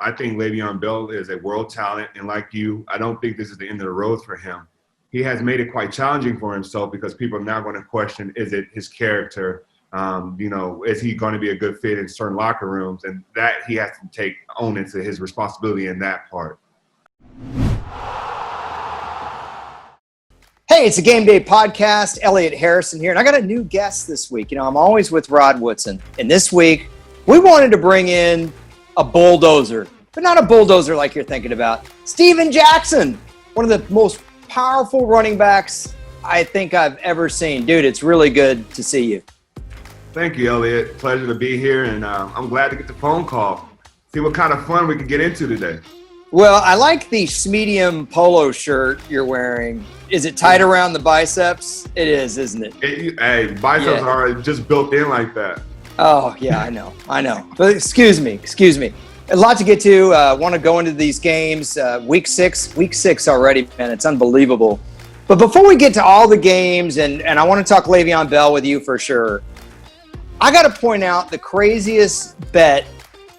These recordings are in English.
I think Le'Veon Bell is a world talent, and like you, I don't think this is the end of the road for him. He has made it quite challenging for himself because people are now going to question, is it his character? Is he going to be a good fit in certain locker rooms? And that he has to take onus of his responsibility in that part. Hey, it's a Game Day podcast. Elliot Harrison here, and I got a new guest this week. I'm always with Rod Woodson, and this week we wanted to bring in a bulldozer, but not a bulldozer like you're thinking about. Steven Jackson, one of the most powerful running backs I think I've ever seen. Dude, it's really good to see you. Thank you, Elliot. Pleasure to be here, and I'm glad to get the phone call. See what kind of fun we can get into today. Well, I like the medium polo shirt you're wearing. Is it tight around the biceps? It is, isn't it? Hey, biceps are just built in like that. Oh, yeah, I know. But excuse me. A lot to get to. Want to go into these games. Week six already, man. It's unbelievable. But before we get to all the games, and I want to talk Le'Veon Bell with you for sure, I got to point out the craziest bet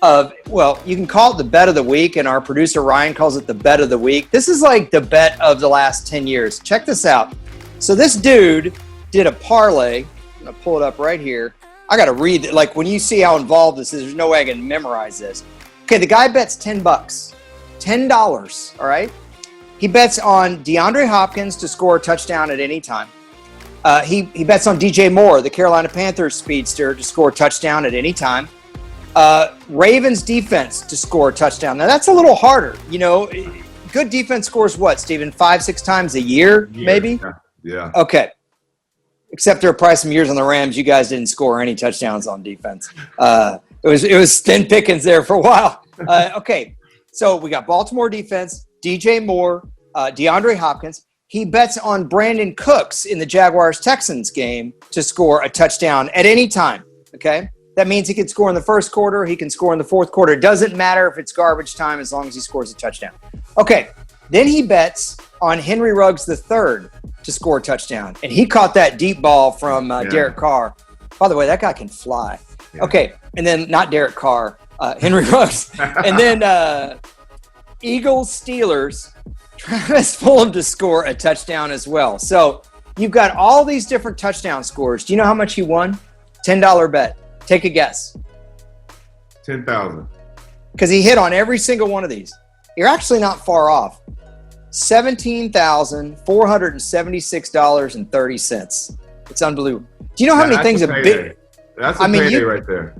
you can call it the bet of the week, and our producer Ryan calls it the bet of the week. This is like the bet of the last 10 years. Check this out. So this dude did a parlay. I'm going to pull it up right here. I got to read it. Like when you see how involved this is, there's no way I can memorize this. Okay, the guy bets $10. $10, all right? He bets on DeAndre Hopkins to score a touchdown at any time. He bets on DJ Moore, the Carolina Panthers speedster, to score a touchdown at any time. Ravens defense to score a touchdown. Now that's a little harder. Good defense scores what, Steven? 5-6 times a year, maybe? Yeah. Okay. Except there are probably some years on the Rams, you guys didn't score any touchdowns on defense. It was thin pickings there for a while. Okay. So we got Baltimore defense, DJ Moore, DeAndre Hopkins. He bets on Brandon Cooks in the Jaguars-Texans game to score a touchdown at any time. Okay. That means he can score in the first quarter. He can score in the fourth quarter. It doesn't matter if it's garbage time as long as he scores a touchdown. Okay. Then he bets on Henry Ruggs III to score a touchdown. And he caught that deep ball from Derek Carr. By the way, that guy can fly. Yeah. Okay. And then not Derek Carr, Henry Ruggs. And then Eagles-Steelers, Travis Fulgham to score a touchdown as well. So you've got all these different touchdown scores. Do you know how much he won? $10 bet. Take a guess. 10,000. Because he hit on every single one of these. You're actually not far off. $17,476.30. It's unbelievable. Do you know how many things a big? That's a payday right there.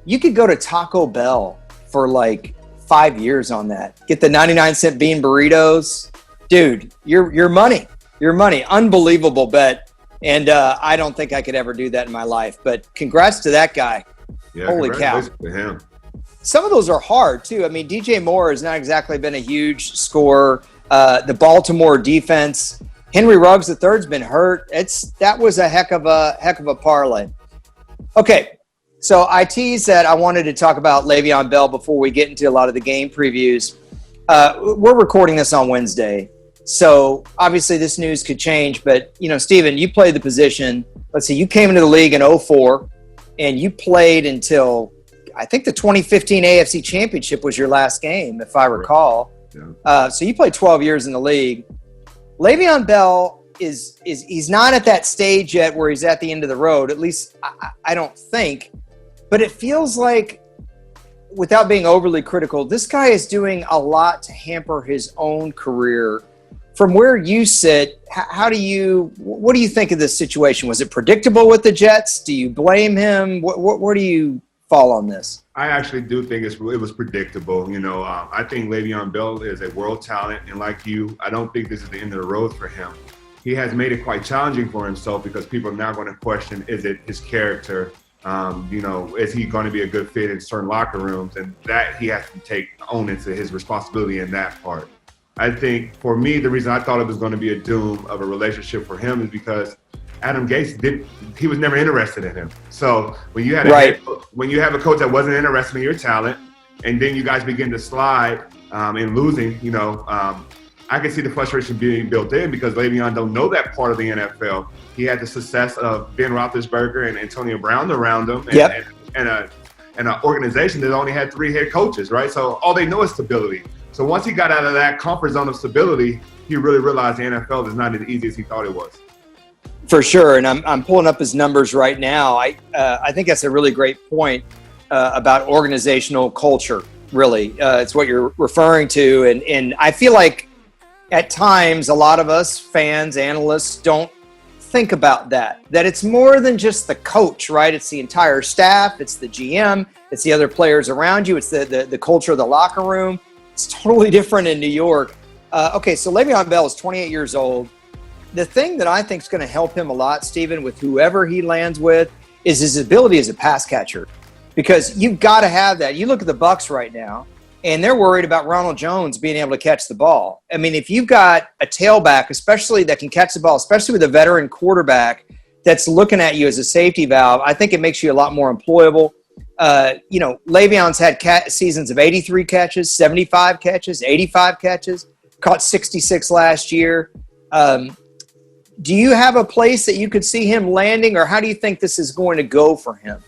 You could go to Taco Bell for like 5 years on that. Get the 99-cent bean burritos. Dude, your money. Your money. Unbelievable bet. And I don't think I could ever do that in my life. But congrats to that guy. Yeah, holy cow. To him. Some of those are hard, too. I mean, DJ Moore has not exactly been a huge scorer. The Baltimore defense. Henry Ruggs III's been hurt. That was a heck of a parlay. Okay, so I teased that I wanted to talk about Le'Veon Bell before we get into a lot of the game previews. We're recording this on Wednesday. So obviously this news could change, but Steven, you played the position. Let's see, you came into the league in 2004 and you played until I think the 2015 AFC Championship was your last game, if I recall. Yeah. So you played 12 years in the league. Le'Veon Bell he's not at that stage yet where he's at the end of the road. At least I don't think, but it feels like, without being overly critical, this guy is doing a lot to hamper his own career. From where you sit, what do you think of this situation? Was it predictable with the Jets? Do you blame him? Where do you fall on this? I actually do think it was predictable. I think Le'Veon Bell is a world talent, and like you, I don't think this is the end of the road for him. He has made it quite challenging for himself because people are now going to question, is it his character? Is he going to be a good fit in certain locker rooms? And that he has to take onus of his responsibility in that part. I think for me, the reason I thought it was going to be a doom of a relationship for him is because Adam Gase he was never interested in him. So when you had when you have a coach that wasn't interested in your talent, and then you guys begin to slide and losing, I can see the frustration being built in because Le'Veon don't know that part of the NFL. He had the success of Ben Roethlisberger and Antonio Brown around him, and in an organization that only had 3 head coaches, right? So all they know is stability. So once he got out of that comfort zone of stability, he really realized the NFL is not as easy as he thought it was. For sure, and I'm pulling up his numbers right now. I think that's a really great point about organizational culture. Really, it's what you're referring to, and I feel like at times a lot of us fans, analysts, don't think about that it's more than just the coach, right? It's the entire staff, it's the GM, it's the other players around you, it's the culture of the locker room. It's totally different in New York. Okay, so Le'Veon Bell is 28 years old. The thing that I think is going to help him a lot, Stephen, with whoever he lands with, is his ability as a pass catcher, because you've got to have that. You look at the Bucs right now, and they're worried about Ronald Jones being able to catch the ball. I mean, if you've got a tailback, especially that can catch the ball, especially with a veteran quarterback that's looking at you as a safety valve, I think it makes you a lot more employable. Le'Veon's had seasons of 83 catches, 75 catches, 85 catches, caught 66 last year. Do you have a place that you could see him landing, or how do you think this is going to go for him?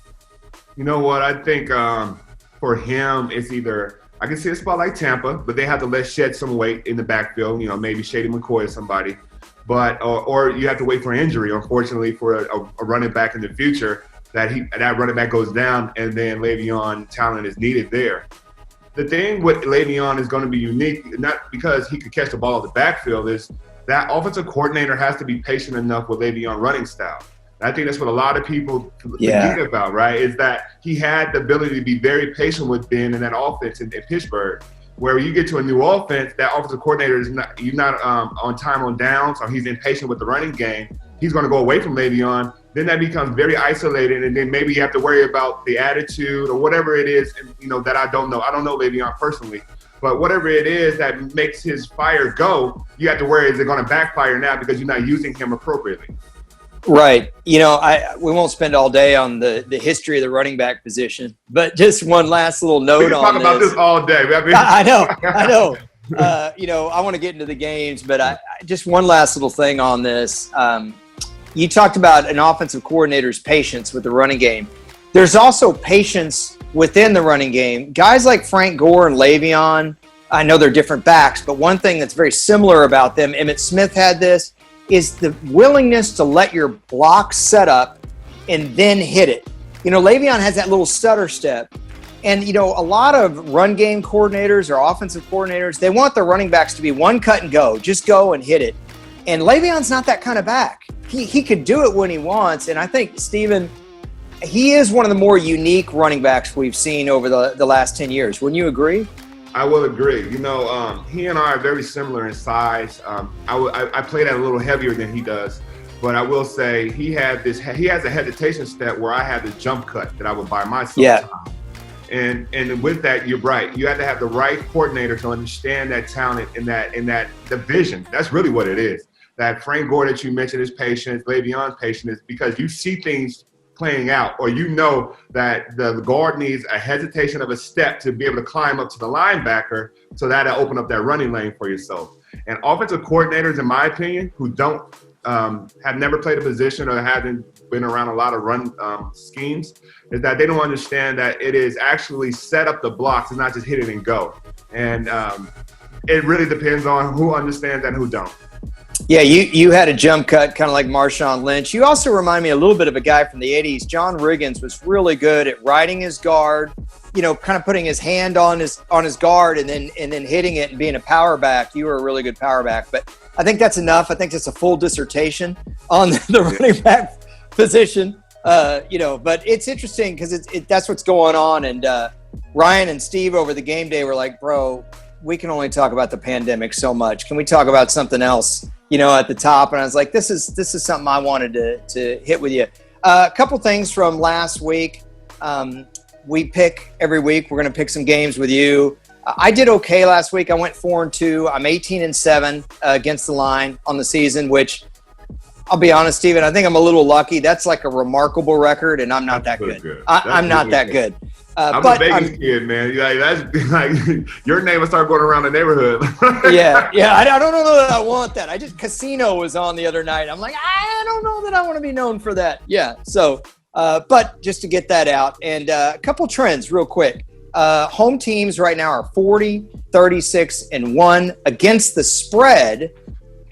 You know what? I think for him, it's either – I can see a spot like Tampa, but they have to shed some weight in the backfield, maybe Shady McCoy or somebody. But or you have to wait for injury, unfortunately, for a running back in the future that running back goes down, and then Le'Veon talent is needed there. The thing with Le'Veon is going to be unique, not because he could catch the ball in the backfield, is that offensive coordinator has to be patient enough with Le'Veon running style. I think that's what a lot of people forget about, right, is that he had the ability to be very patient with Ben in that offense in Pittsburgh, where you get to a new offense, that offensive coordinator is not on time on downs, or he's impatient with the running game. He's going to go away from Le'Veon. Then that becomes very isolated, and then maybe you have to worry about the attitude or whatever it is, that I don't know. I don't know Le'Veon personally. But whatever it is that makes his fire go, you have to worry, is it going to backfire now because you're not using him appropriately? Right. We won't spend all day on the history of the running back position, but just one last little note on this. We can talk about this all day. I know. I want to get into the games, but just one last little thing on this. You talked about an offensive coordinator's patience with the running game. There's also patience within the running game. Guys like Frank Gore and Le'Veon, I know they're different backs, but one thing that's very similar about them, Emmitt Smith had this, is the willingness to let your block set up and then hit it. Le'Veon has that little stutter step. And, a lot of run game coordinators or offensive coordinators, they want their running backs to be one cut and go, just go and hit it. And Le'Veon's not that kind of back. He could do it when he wants. And I think, Stephen, he is one of the more unique running backs we've seen over the last 10 years. Wouldn't you agree? I will agree. He and I are very similar in size. I play that a little heavier than he does, but I will say he has a hesitation step where I have this jump cut that I would buy myself. Yeah. And with that, you're right. You have to have the right coordinator to understand that talent and that division. That's really what it is. That Frank Gore that you mentioned is patience, Le'Veon's patience, is because you see things playing out, or that the guard needs a hesitation of a step to be able to climb up to the linebacker, so that'll open up that running lane for yourself. And offensive coordinators, in my opinion, who don't have never played a position or haven't been around a lot of run schemes, is that they don't understand that it is actually set up the blocks and not just hit it and go. And it really depends on who understands and who don't. Yeah, you had a jump cut kind of like Marshawn Lynch. You also remind me a little bit of a guy from the 80s. John Riggins was really good at riding his guard, kind of putting his hand on his guard and then hitting it and being a power back. You were a really good power back. But I think that's enough. I think that's a full dissertation on the running back position. But it's interesting because that's what's going on. And Ryan and Steve over the game day were like, bro, we can only talk about the pandemic so much. Can we talk about something else, at the top? And I was like, this is something I wanted to hit with you. A couple things from last week. We pick every week. We're going to pick some games with you. I did okay last week. I went 4-2. I'm 18-7 against the line on the season, which I'll be honest, Steven, I think I'm a little lucky. That's like a remarkable record, and I'm not that good. I'm not that good. I'm a Vegas kid, man. That's like your name will start going around the neighborhood. yeah. I don't know that I want that. Casino was on the other night. I'm like, I don't know that I want to be known for that. Yeah. So But just to get that out, and a couple trends real quick. Home teams right now are 40, 36, and 1. Against the spread,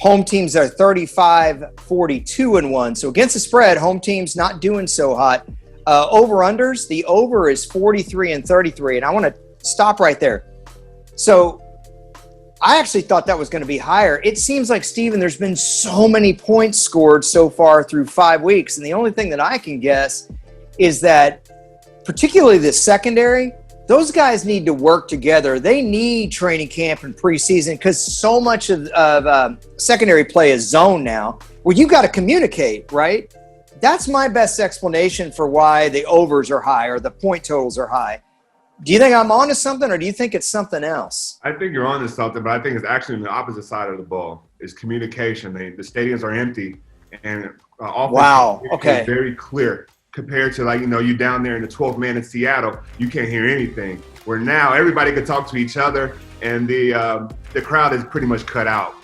home teams are 35, 42, and 1. So against the spread, home teams not doing so hot. Over-unders, the over is 43 and 33. And I want to stop right there. So I actually thought that was going to be higher. It seems like, Steven, there's been so many points scored so far through 5 weeks. And the only thing that I can guess is that particularly the secondary, those guys need to work together. They need training camp and preseason because so much of secondary play is zone now where you got to communicate, right? That's my best explanation for why the overs are high or the point totals are high. Do you think I'm onto something, or do you think it's something else? I think you're onto something, but I think it's actually on the opposite side of the ball. It's communication. The stadiums are empty, and offense is very clear compared to, like, you down there in the 12th man in Seattle, you can't hear anything. Where now everybody can talk to each other, and the crowd is pretty much cut out.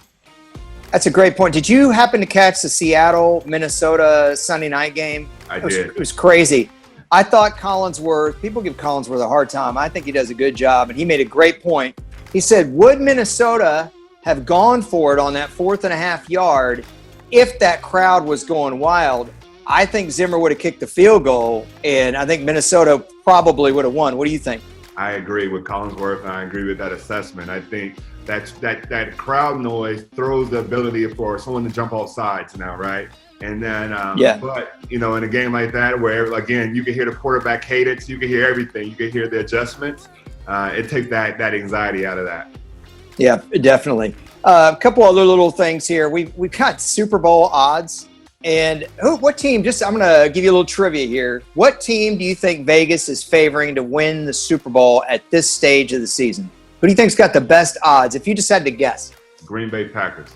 That's a great point. Did you happen to catch the Seattle-Minnesota Sunday night game? I did. It was crazy. I thought Collinsworth, people give Collinsworth a hard time. I think he does a good job, and he made a great point. He said, would Minnesota have gone for it on that 4.5 yard if that crowd was going wild? I think Zimmer would have kicked the field goal, and I think Minnesota probably would have won. What do you think? I agree with Collinsworth, and I agree with that assessment. I think that crowd noise throws the ability for someone to jump off sides now, right? And then, but, in a game like that where, again, you can hear the quarterback cadence, you can hear everything, you can hear the adjustments, it takes that anxiety out of that. Yeah, definitely. A couple other little things here. We've got Super Bowl odds. And what team, I'm going to give you a little trivia here. What team do you think Vegas is favoring to win the Super Bowl at this stage of the season? Who do you think's got the best odds, if you just had to guess? Green Bay Packers.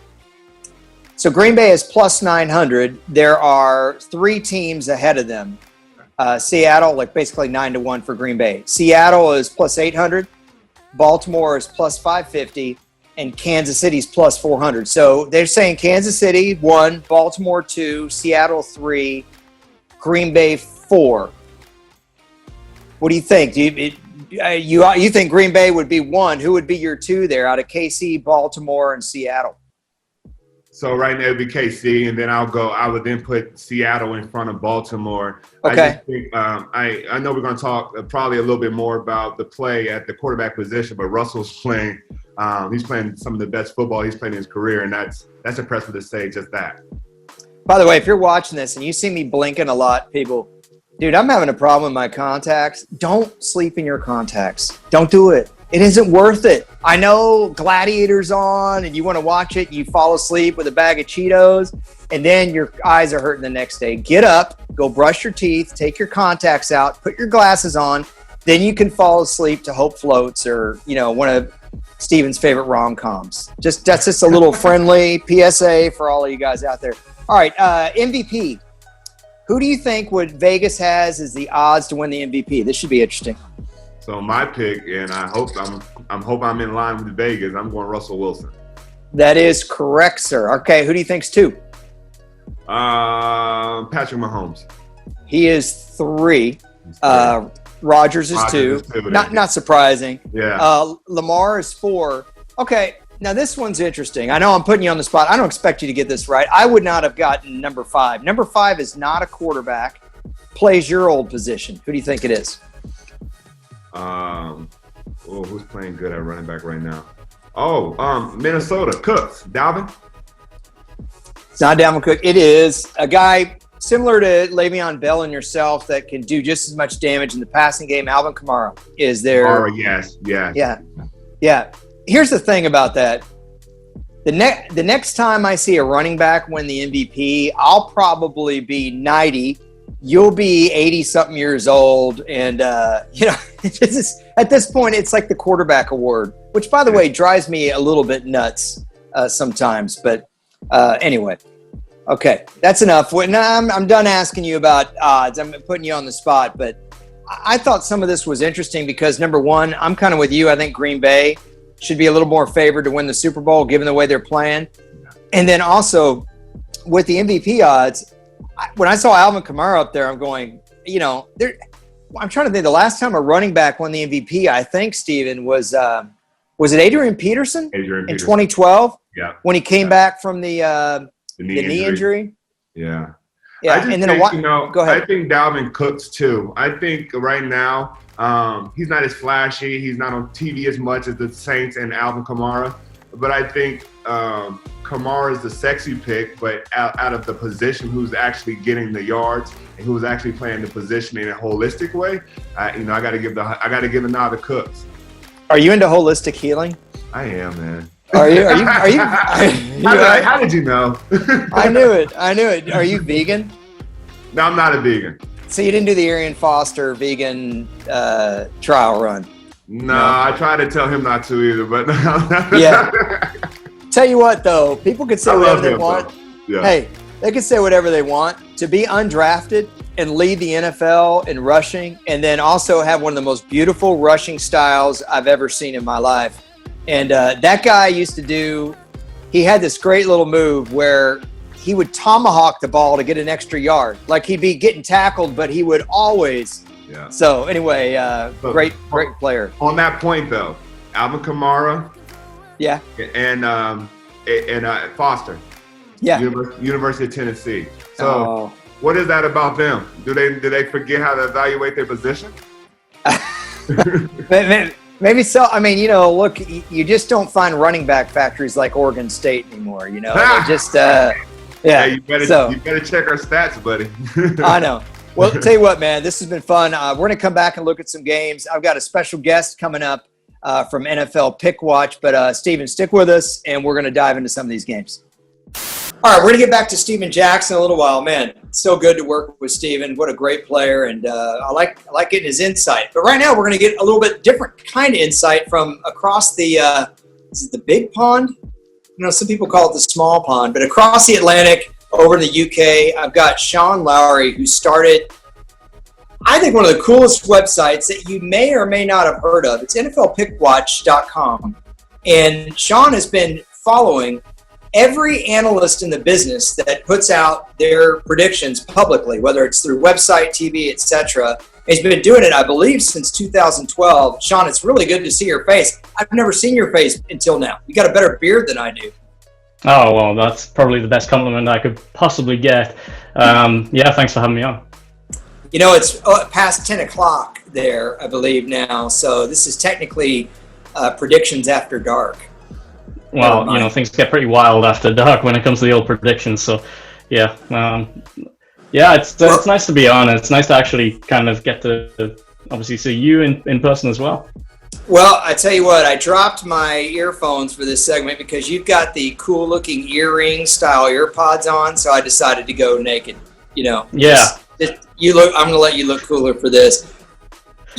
So Green Bay is plus 900. There are 3 teams ahead of them. Seattle, basically 9-1 for Green Bay. Seattle is plus 800. Baltimore is plus 550. And Kansas City's plus 400. So they're saying Kansas City 1, Baltimore 2, Seattle 3, Green Bay 4. What do you think? Do you think Green Bay would be 1? Who would be your 2 there out of KC, Baltimore, and Seattle? So right now it'd be KC, and then I would then put Seattle in front of Baltimore. Okay. I just think, I know we're going to talk probably a little bit more about the play at the quarterback position, but Russell's playing. He's playing some of the best football he's played in his career, and that's impressive to say just that. By the way, if you're watching this and you see me blinking a lot, people, dude, I'm having a problem with my contacts. Don't sleep in your contacts. Don't do it. It isn't worth it. I know Gladiator's on and you want to watch it. You fall asleep with a bag of Cheetos and then your eyes are hurting the next day. Get up, go brush your teeth, take your contacts out, put your glasses on. Then you can fall asleep to Hope Floats or, one of Steven's favorite rom-coms. That's just a little friendly PSA for all of you guys out there. All right, MVP. Who do you think Vegas has as the odds to win the MVP? This should be interesting. So my pick, and I hope I'm in line with Vegas. I'm going Russell Wilson. That is correct, sir. Okay, who do you think's 2? Patrick Mahomes. He is 3. Rodgers is 2. Not surprising. Yeah. Lamar is 4. Okay, now this one's interesting. I know I'm putting you on the spot. I don't expect you to get this right. I would not have gotten number 5. Number 5 is not a quarterback. Plays your old position. Who do you think it is? Who's playing good at running back right now? Minnesota. Cooks. Dalvin? It's not Dalvin Cook. It is a guy similar to Le'Veon Bell and yourself that can do just as much damage in the passing game. Alvin Kamara is there. Yes. Yeah. Here's the thing about that. The next time I see a running back win the MVP, I'll probably be 90. You'll be 80-something years old. And, at this point, it's like the quarterback award, which, by the way, drives me a little bit nuts sometimes. But anyway, okay, that's enough. I'm done asking you about odds. I'm putting you on the spot. But I thought some of this was interesting because, number one, I'm kind of with you. I think Green Bay should be a little more favored to win the Super Bowl given the way they're playing. And then also with the MVP odds, when I saw Alvin Kamara up there, I'm going, I'm trying to think. The last time a running back won the MVP, I think, Steven, was it Adrian Peterson? In 2012? Yeah. When he came back from the knee injury? Yeah. Yeah. And then go ahead. I think Dalvin Cooks too. I think right now he's not as flashy. He's not on TV as much as the Saints and Alvin Kamara. But I think Kamara is the sexy pick, but out of the position, who's actually getting the yards and who's actually playing the position in a holistic way. I got to give the nod to Cooks. Are you into holistic healing? I am, man. Are you? How did you know? I knew it. Are you vegan? No, I'm not a vegan. So you didn't do the Arian Foster vegan trial run? No, I tried to tell him not to either, but yeah. Tell you what, though, people could say whatever they want. Yeah. Hey, they can say whatever they want. To be undrafted and lead the NFL in rushing, and then also have one of the most beautiful rushing styles I've ever seen in my life. And that guy he had this great little move where he would tomahawk the ball to get an extra yard. Like he'd be getting tackled, but he would always. Yeah. So anyway, great player. On that point, though, Alvin Kamara. Yeah. And Foster. Yeah. University of Tennessee. So what is that about them? Do they forget how to evaluate their position? Maybe so. I mean, look, you just don't find running back factories like Oregon State anymore. They just yeah. You better check our stats, buddy. I know. Well, tell you what, man, this has been fun. We're going to come back and look at some games. I've got a special guest coming up from NFL Pick Watch, but Steven, stick with us, and we're going to dive into some of these games. All right, we're going to get back to Steven Jackson in a little while. Man, it's so good to work with Steven. What a great player, and I like getting his insight. But right now, we're going to get a little bit different kind of insight from across the is it the big pond? Some people call it the small pond, but across the Atlantic, over in the UK, I've got Sean Lowry, who started, I think, one of the coolest websites that you may or may not have heard of. It's NFLPickWatch.com. And Sean has been following every analyst in the business that puts out their predictions publicly, whether it's through website, TV, etc. He's been doing it, I believe, since 2012. Sean, it's really good to see your face. I've never seen your face until now. You got a better beard than I do. Oh, well, that's probably the best compliment I could possibly get. Yeah, thanks for having me on. It's past 10 o'clock there, I believe, now. So this is technically predictions after dark. Well, things get pretty wild after dark when it comes to the old predictions. So, yeah. It's nice to be on. It's nice to actually kind of get to obviously see you in person as well. Well, I tell you what, I dropped my earphones for this segment because you've got the cool-looking earring style earpods on, so I decided to go naked. Yeah. I'm going to let you look cooler for this.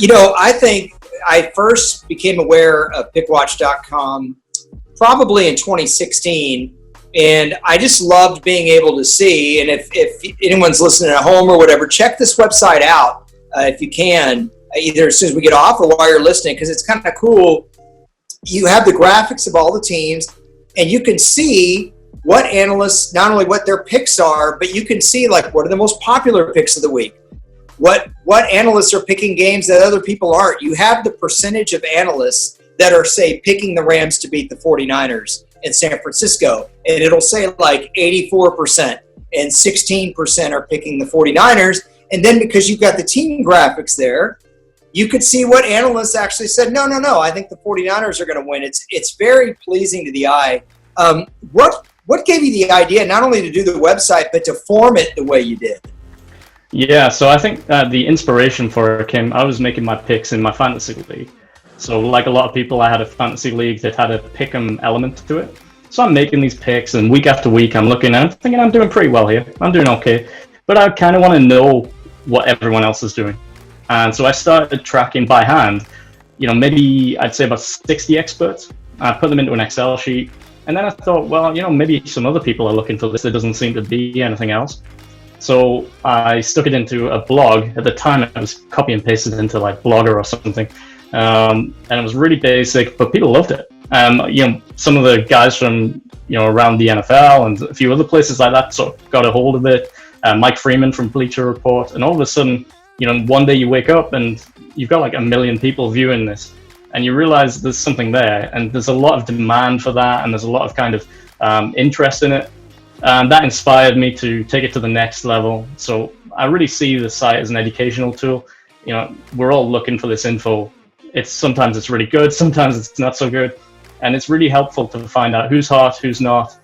I think I first became aware of PickWatch.com probably in 2016, and I just loved being able to see. And if anyone's listening at home or whatever, check this website out if you can. Either as soon as we get off or while you're listening, because it's kind of cool. You have the graphics of all the teams, and you can see what analysts, not only what their picks are, but you can see like what are the most popular picks of the week. What analysts are picking games that other people aren't. You have the percentage of analysts that are, say, picking the Rams to beat the 49ers in San Francisco, and it'll say like 84% and 16% are picking the 49ers. And then because you've got the team graphics there, you could see what analysts actually said, no, I think the 49ers are going to win. It's very pleasing to the eye. What gave you the idea not only to do the website, but to form it the way you did? Yeah, so I think the inspiration for it came, I was making my picks in my fantasy league. So like a lot of people, I had a fantasy league that had a pick-em element to it. So I'm making these picks, and week after week, I'm looking and I'm thinking I'm doing pretty well here. I'm doing okay. But I kind of want to know what everyone else is doing. And so I started tracking by hand, maybe I'd say about 60 experts. I put them into an Excel sheet. And then I thought, well, maybe some other people are looking for this. There doesn't seem to be anything else. So I stuck it into a blog. At the time, it was copy and pasted into like Blogger or something. And it was really basic, but people loved it. Some of the guys from, around the NFL and a few other places like that sort of got a hold of it. Mike Freeman from Bleacher Report. And all of a sudden, one day you wake up and you've got like 1 million people viewing this, and you realize there's something there, and there's a lot of demand for that, and there's a lot of kind of interest in it. And that inspired me to take it to the next level. So I really see the site as an educational tool. We're all looking for this info. Sometimes it's really good, sometimes it's not so good. And it's really helpful to find out who's hot, who's not.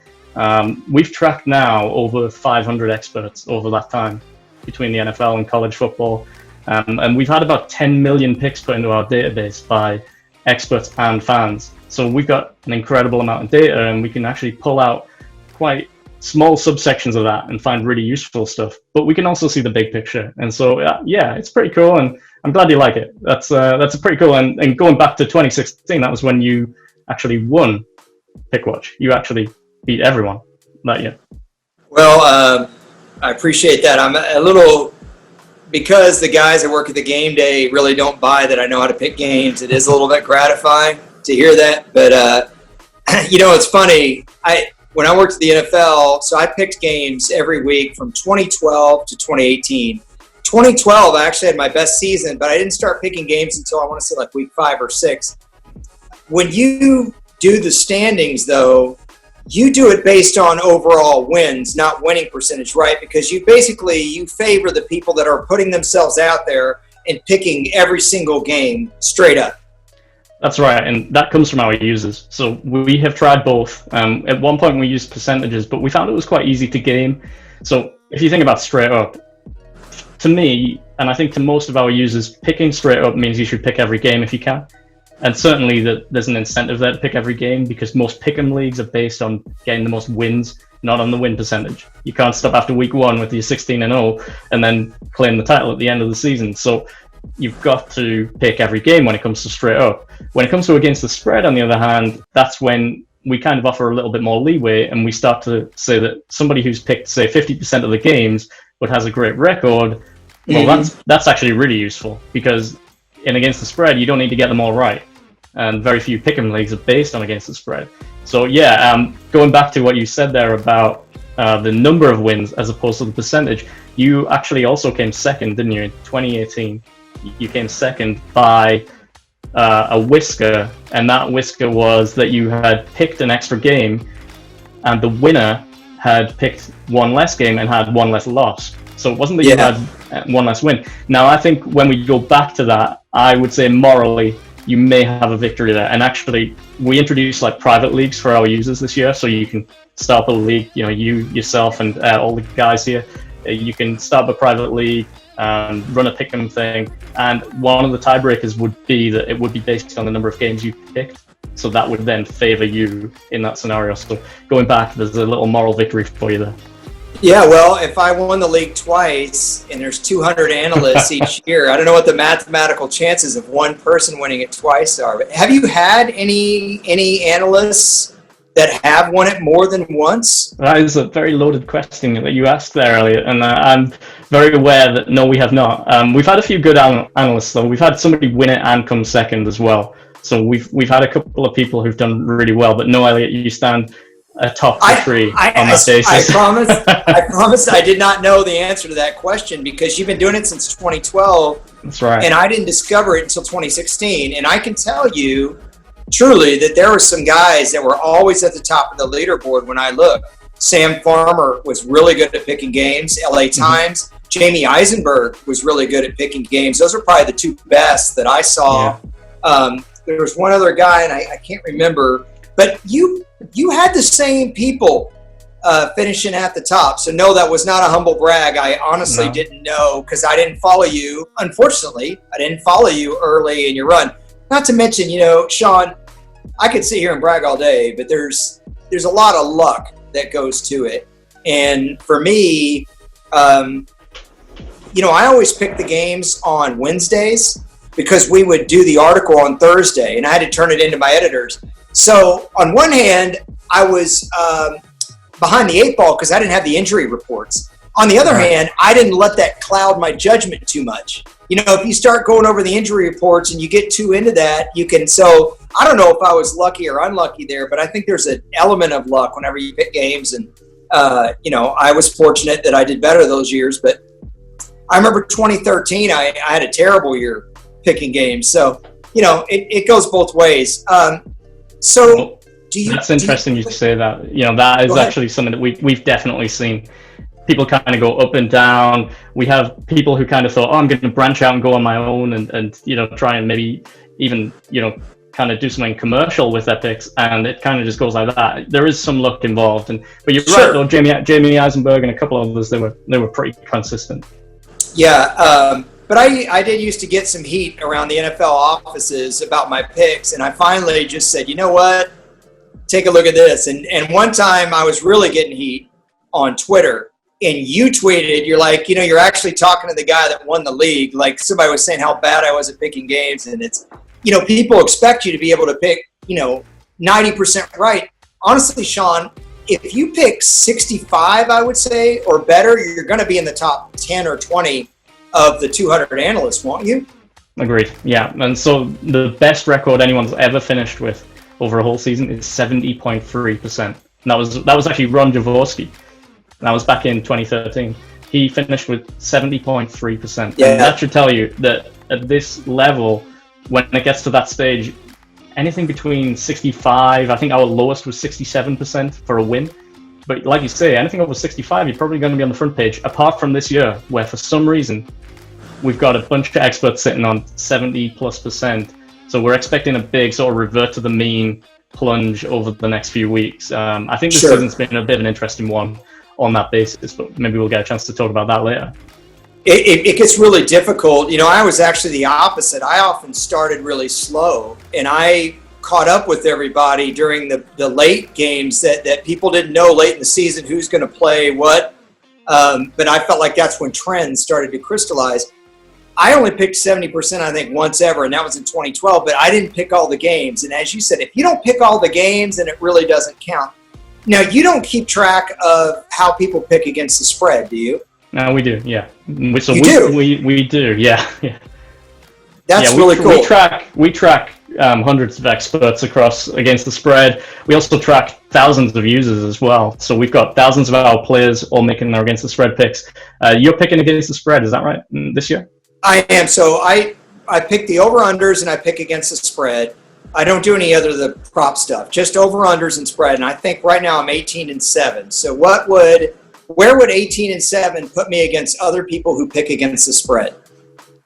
We've tracked now over 500 experts over that time between the NFL and college football. And we've had about 10 million picks put into our database by experts and fans. So we've got an incredible amount of data, and we can actually pull out quite small subsections of that and find really useful stuff. But we can also see the big picture. And so, yeah, it's pretty cool. And I'm glad you like it. That's pretty cool. And going back to 2016, that was when you actually won PickWatch. You actually beat everyone that year. Well, I appreciate that. I'm a little, because the guys that work at the game day really don't buy that I know how to pick games. It is a little bit gratifying to hear that. But, it's funny. When I worked at the NFL, so I picked games every week from 2012 to 2018. 2012, I actually had my best season, but I didn't start picking games until I want to say like week 5 or 6. When you do the standings, though, you do it based on overall wins, not winning percentage, right? Because you favor the people that are putting themselves out there and picking every single game straight up. That's right, and that comes from our users. So we have tried both. At one point we used percentages, but we found it was quite easy to game. So if you think about straight up, to me, and I think to most of our users, picking straight up means you should pick every game if you can. And certainly there's an incentive there to pick every game, because most pick'em leagues are based on getting the most wins, not on the win percentage. You can't stop after week 1 with your 16-0 and then claim the title at the end of the season. So you've got to pick every game when it comes to straight up. When it comes to against the spread, on the other hand, that's when we kind of offer a little bit more leeway, and we start to say that somebody who's picked, say, 50% of the games but has a great record, well, that's actually really useful, because in against the spread, you don't need to get them all right. And very few pick'em leagues are based on against the spread. So yeah, going back to what you said there about the number of wins as opposed to the percentage, you actually also came second, didn't you, in 2018? You came second by a whisker, and that whisker was that you had picked an extra game, and the winner had picked one less game and had one less loss. So it wasn't that you had one less win. Now, I think when we go back to that, I would say morally, you may have a victory there. And actually, we introduced like private leagues for our users this year, so you can start a league. You yourself and all the guys here, you can start a private league, run a pick'em thing, and one of the tiebreakers would be that it would be based on the number of games you picked. So that would then favor you in that scenario. So going back, there's a little moral victory for you there. Yeah, well, if I won the league twice and there's 200 analysts each year, I don't know what the mathematical chances of one person winning it twice are. But have you had any analysts that have won it more than once? That is a very loaded question that you asked there, Elliot, and I'm very aware that no, we have not. We've had a few good analysts, though. We've had somebody win it and come second as well. So we've had a couple of people who've done really well, but no, Elliot, you stand a top 3 on that basis. I promise I did not know the answer to that question, because you've been doing it since 2012. That's right. And I didn't discover it until 2016. And I can tell you truly that there were some guys that were always at the top of the leaderboard when I looked. Sam Farmer was really good at picking games. LA Times. Jamie Eisenberg was really good at picking games. Those are probably the 2 best that I saw. Yeah. There was one other guy, and I can't remember. But you had the same people finishing at the top. So, no, that was not a humble brag. I honestly didn't know, because I didn't follow you. Unfortunately, I didn't follow you early in your run. Not to mention, Sean, I could sit here and brag all day, but there's a lot of luck that goes to it. And for me, I always pick the games on Wednesdays, because we would do the article on Thursday, and I had to turn it into my editors. So on one hand, I was behind the 8 ball because I didn't have the injury reports. On the other hand, I didn't let that cloud my judgment too much. If you start going over the injury reports and you get too into that, you can. So I don't know if I was lucky or unlucky there, but I think there's an element of luck whenever you pick games. And, I was fortunate that I did better those years. But I remember 2013, I had a terrible year picking games. So, it goes both ways. So that's interesting you say that. That is actually something that we've definitely seen. People kind of go up and down. We have people who kind of thought, I'm going to branch out and go on my own and try and maybe even, kind of do something commercial with their picks, and it kind of just goes like that. There is some luck involved, but you're right though. Jamie Eisenberg and a couple of others, they were pretty consistent. Yeah, but I did used to get some heat around the NFL offices about my picks, and I finally just said, you know what? Take a look at this. And one time I was really getting heat on Twitter, and you tweeted, you're like, you're actually talking to the guy that won the league. Like somebody was saying how bad I was at picking games, and it's, people expect you to be able to pick, 90% right. Honestly, Sean, if you pick 65, I would say, or better, you're going to be in the top 10 or 20 of the 200 analysts, won't you? Agreed. Yeah. And so the best record anyone's ever finished with over a whole season is 70.3%. And that was actually Ron Jaworski. That was back in 2013. He finished with 70.3%. Yeah. And that should tell you that at this level, when it gets to that stage, anything between 65, I think our lowest was 67% for a win. But like you say, anything over 65, you're probably going to be on the front page, apart from this year, where for some reason, we've got a bunch of experts sitting on 70+%. So we're expecting a big sort of revert to the mean plunge over the next few weeks. I think this season's been a bit of an interesting one on that basis, but maybe we'll get a chance to talk about that later. It gets really difficult. I was actually the opposite. I often started really slow, and I caught up with everybody during the late games that people didn't know late in the season who's going to play what. But I felt like that's when trends started to crystallize. I only picked 70%, I think, once ever, and that was in 2012, but I didn't pick all the games. And as you said, if you don't pick all the games, then it really doesn't count. Now, you don't keep track of how people pick against the spread, do you? No, we do, yeah. So you do? We do, yeah. That's really cool. We track hundreds of experts across against the spread. We also track thousands of users as well. So we've got thousands of our players all making their against the spread picks. You're picking against the spread, is that right, this year? I am. So I pick the over-unders and I pick against the spread. I don't do any other of the prop stuff, just over-unders and spread. And I think right now I'm 18-7. So where would 18-7 put me against other people who pick against the spread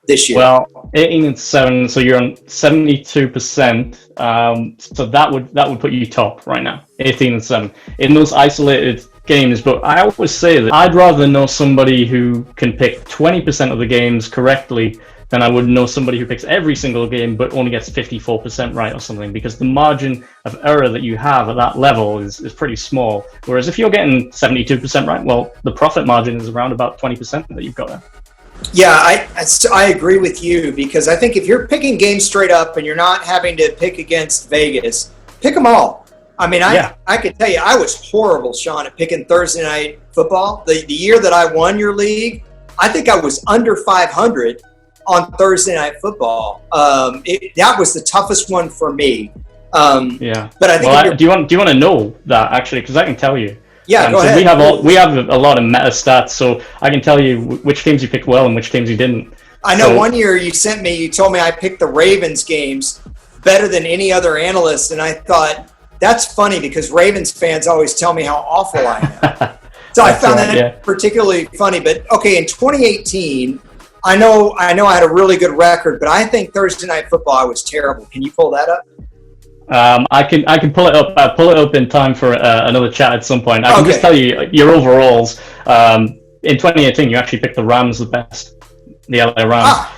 this year? Well, 18-7, so you're on 72%. So that would put you top right now, 18-7 in those isolated games. But I always say that I'd rather know somebody who can pick 20% of the games correctly than I would know somebody who picks every single game but only gets 54% right or something, because the margin of error that you have at that level is pretty small. Whereas if you're getting 72% right, well, the profit margin is around about 20% that you've got there. Yeah, I agree with you, because I think if you're picking games straight up and you're not having to pick against Vegas, pick them all. I mean, I could tell you I was horrible, Sean, at picking Thursday night football. The year that I won your league, I think I was under 500 on Thursday night football. That was the toughest one for me. But I think do you want to know that actually? Because I can tell you. Yeah, go ahead. We have a lot of meta stats, so I can tell you which games you picked well and which games you didn't. I know one year you told me I picked the Ravens games better than any other analyst, and I thought that's funny because Ravens fans always tell me how awful I am. So I found that particularly funny. But okay, in 2018, I know I had a really good record, but I think Thursday night football I was terrible. Can you pull that up? I can pull it up. I'll pull it up in time for another chat at some point. I can just tell you your overalls. In 2018, you actually picked the Rams the best, the LA Rams.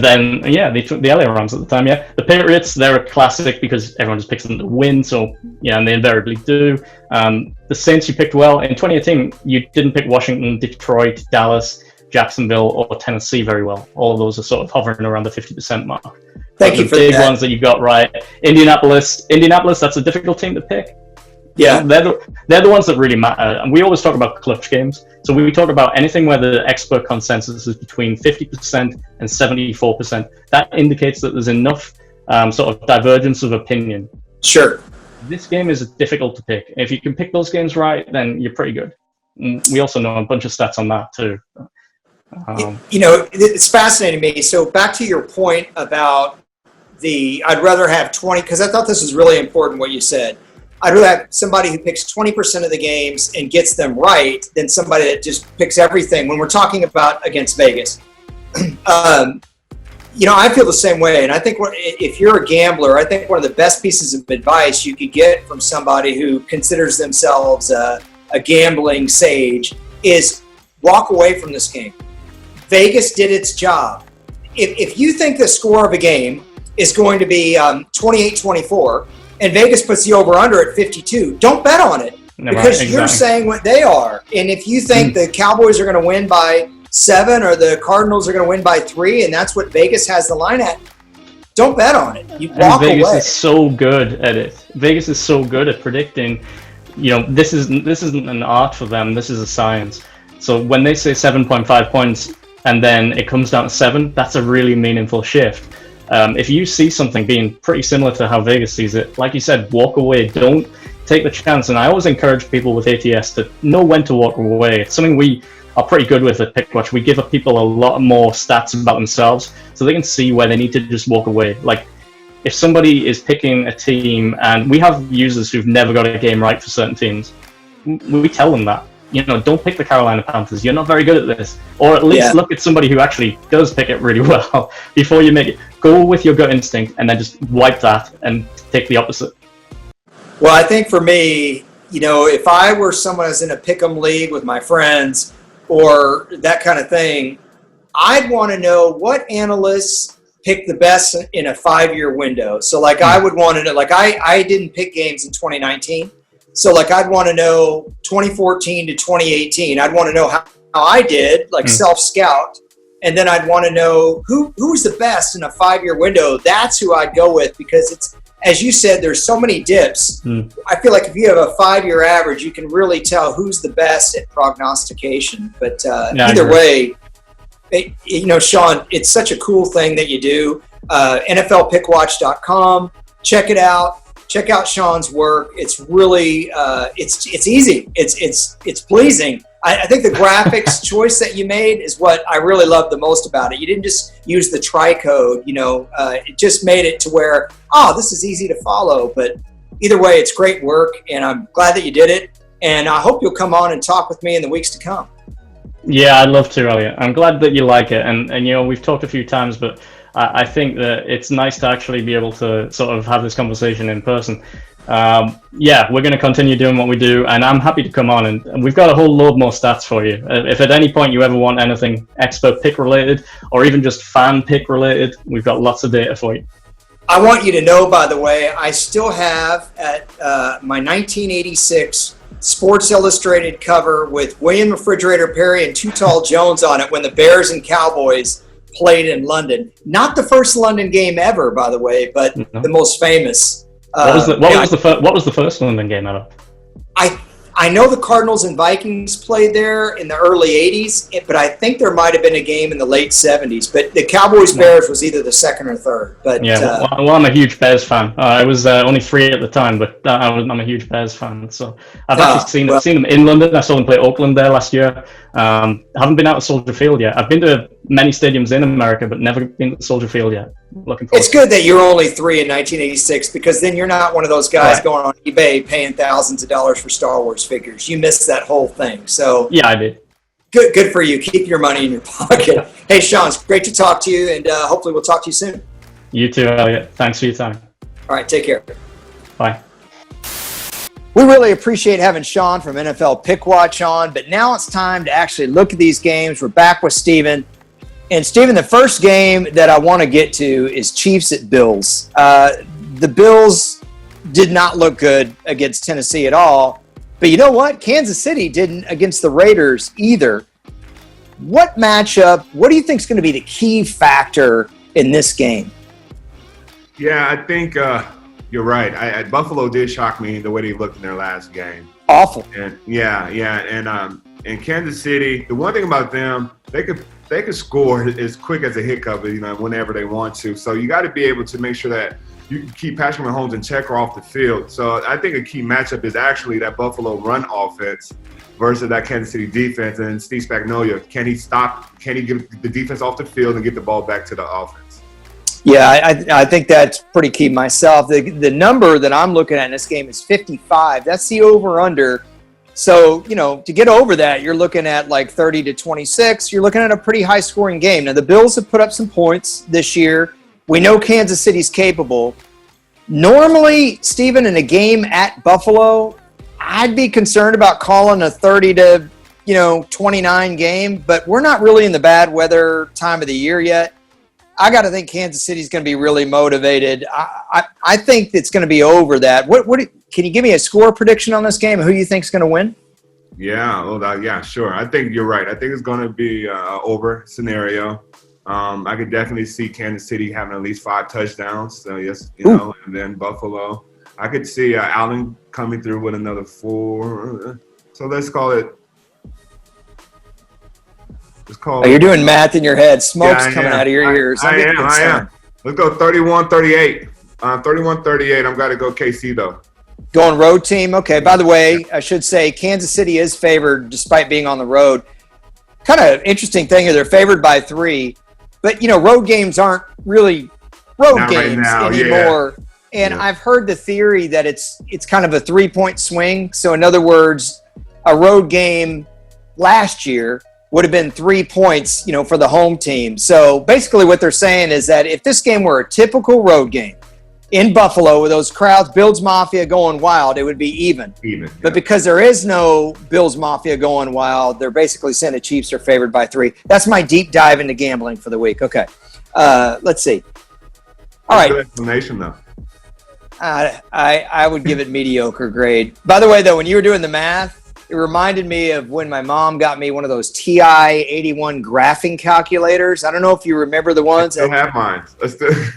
Then they took the LA Rams at the time. Yeah, the Patriots, they're a classic because everyone just picks them to win. So and they invariably do. The Saints you picked well. In 2018, you didn't pick Washington, Detroit, Dallas, Jacksonville, or Tennessee very well. All of those are sort of hovering around the 50% mark. Thank you for the big ones that you got right. Indianapolis, that's a difficult team to pick. Yeah, they're the ones that really matter. And we always talk about clutch games. So we talk about anything where the expert consensus is between 50% and 74%. That indicates that there's enough sort of divergence of opinion. Sure. This game is difficult to pick. If you can pick those games right, then you're pretty good. We also know a bunch of stats on that too. It's fascinating to me. So back to your point about I'd rather have 20, because I thought this was really important what you said. I'd rather have somebody who picks 20% of the games and gets them right than somebody that just picks everything when we're talking about against Vegas. I feel the same way. And I think if you're a gambler, I think one of the best pieces of advice you could get from somebody who considers themselves a gambling sage is walk away from this game. Vegas did its job. If you think the score of a game is going to be 28-24 and Vegas puts the over-under at 52, don't bet on it because you're saying what they are. And if you think the Cowboys are going to win by 7 or the Cardinals are going to win by 3 and that's what Vegas has the line at, don't bet on it. You walk away. Vegas is so good at it. Vegas is so good at predicting. This isn't an art for them. This is a science. So when they say 7.5 points and then it comes down to 7, that's a really meaningful shift. If you see something being pretty similar to how Vegas sees it, like you said, walk away. Don't take the chance. And I always encourage people with ATS to know when to walk away. It's something we are pretty good with at PickWatch. We give people a lot more stats about themselves so they can see where they need to just walk away. Like if somebody is picking a team, and we have users who've never got a game right for certain teams, we tell them that. Don't pick the Carolina Panthers. You're not very good at this. Or at least look at somebody who actually does pick it really well before you make it. Go with your gut instinct and then just wipe that and take the opposite. Well, I think for me, if I were someone who's in a pick'em league with my friends or that kind of thing, I'd want to know what analysts pick the best in a 5-year window. So I would want to know, I didn't pick games in 2019. So I'd want to know 2014 to 2018. I'd want to know how I did, self-scout. And then I'd want to know who's the best in a 5-year window. That's who I'd go with because it's, as you said, there's so many dips. I feel like if you have a 5-year average, you can really tell who's the best at prognostication. But either way, Sean, it's such a cool thing that you do. NFLPickWatch.com. Check it out. Check out Sean's work. It's really it's easy. It's pleasing. I think the graphics choice that you made is what I really love the most about it. You didn't just use the tri-code, it just made it to where, this is easy to follow. But either way, it's great work, and I'm glad that you did it. And I hope you'll come on and talk with me in the weeks to come. Yeah, I'd love to, Elliot. I'm glad that you like it. And we've talked a few times, but I think that it's nice to actually be able to sort of have this conversation in person. We're going to continue doing what we do, and I'm happy to come on, and we've got a whole load more stats for you. If at any point you ever want anything expert pick related or even just fan pick related, we've got lots of data for you. I want you to know, by the way, I still have at my 1986 Sports Illustrated cover with William Refrigerator Perry and Too Tall Jones on it when the Bears and Cowboys played in London. Not the first London game ever, by the way, but the most famous. What was the first London game ever? I know the Cardinals and Vikings played there in the early 80s, but I think there might have been a game in the late 70s. But the Cowboys-Bears was either the second or third. But I'm a huge Bears fan. I was only 3 at the time, but I'm a huge Bears fan. So I've actually seen them in London. I saw them play Oakland there last year. Haven't been out to Soldier Field yet. I've been to many stadiums in America, but never been to Soldier Field yet. Looking forward. It's good that you're only 3 in 1986 because then you're not one of those guys going on eBay paying thousands of dollars for Star Wars figures. You missed that whole thing. So yeah, I did. Good for you. Keep your money in your pocket. Hey, Sean, it's great to talk to you, and hopefully we'll talk to you soon. You too, Elliot. Thanks for your time. All right, take care. Bye. We really appreciate having Sean from NFL PickWatch on, but now it's time to actually look at these games. We're back with Steven. And Steven, the first game that I want to get to is Chiefs at Bills. The Bills did not look good against Tennessee at all. But you know what? Kansas City didn't against the Raiders either. What matchup, what do you think is going to be the key factor in this game? Yeah, I think you're right. Buffalo did shock me the way they looked in their last game. Awful. And and Kansas City, the one thing about them, they could score as quick as a hiccup, whenever they want to. So you got to be able to make sure that you can keep Patrick Mahomes and Checker off the field. So I think a key matchup is actually that Buffalo run offense versus that Kansas City defense. And Steve Spagnuolo, can he get the defense off the field and get the ball back to the offense? Yeah, I think that's pretty key myself. The number that I'm looking at in this game is 55. That's the over-under. So, to get over that, you're looking at like 30-26. You're looking at a pretty high-scoring game. Now, the Bills have put up some points this year. We know Kansas City's capable. Normally, Steven, in a game at Buffalo, I'd be concerned about calling a 30-29 game, but we're not really in the bad weather time of the year yet. I got to think Kansas City's going to be really motivated. I think it's going to be over that. What can you give me a score prediction on this game? Who you think is going to win? Yeah, sure. I think you're right. I think it's going to be over scenario. I could definitely see Kansas City having at least 5 touchdowns. So yes, and then Buffalo. I could see Allen coming through with another 4. So let's call it. You're doing math in your head. Smoke's coming out of your ears. I am. Let's go 31-38. 31-38. I'm going to go KC, though. Going road team? Okay. By the way, I should say Kansas City is favored despite being on the road. Kind of interesting thing is they're favored by 3. But, road games aren't really road games anymore. Yeah. And I've heard the theory that it's kind of a 3-point swing. So, in other words, a road game last year would have been 3 points, for the home team. So basically what they're saying is that if this game were a typical road game in Buffalo with those crowds, Bills Mafia going wild, it would be even. But because there is no Bills Mafia going wild, they're basically saying the Chiefs are favored by 3. That's my deep dive into gambling for the week. Okay. Let's see. All right. Good explanation, though. I would give it mediocre grade. By the way, though, when you were doing the math, it reminded me of when my mom got me one of those TI-81 graphing calculators. I don't know if you remember the ones. I still have mine. Let's do it.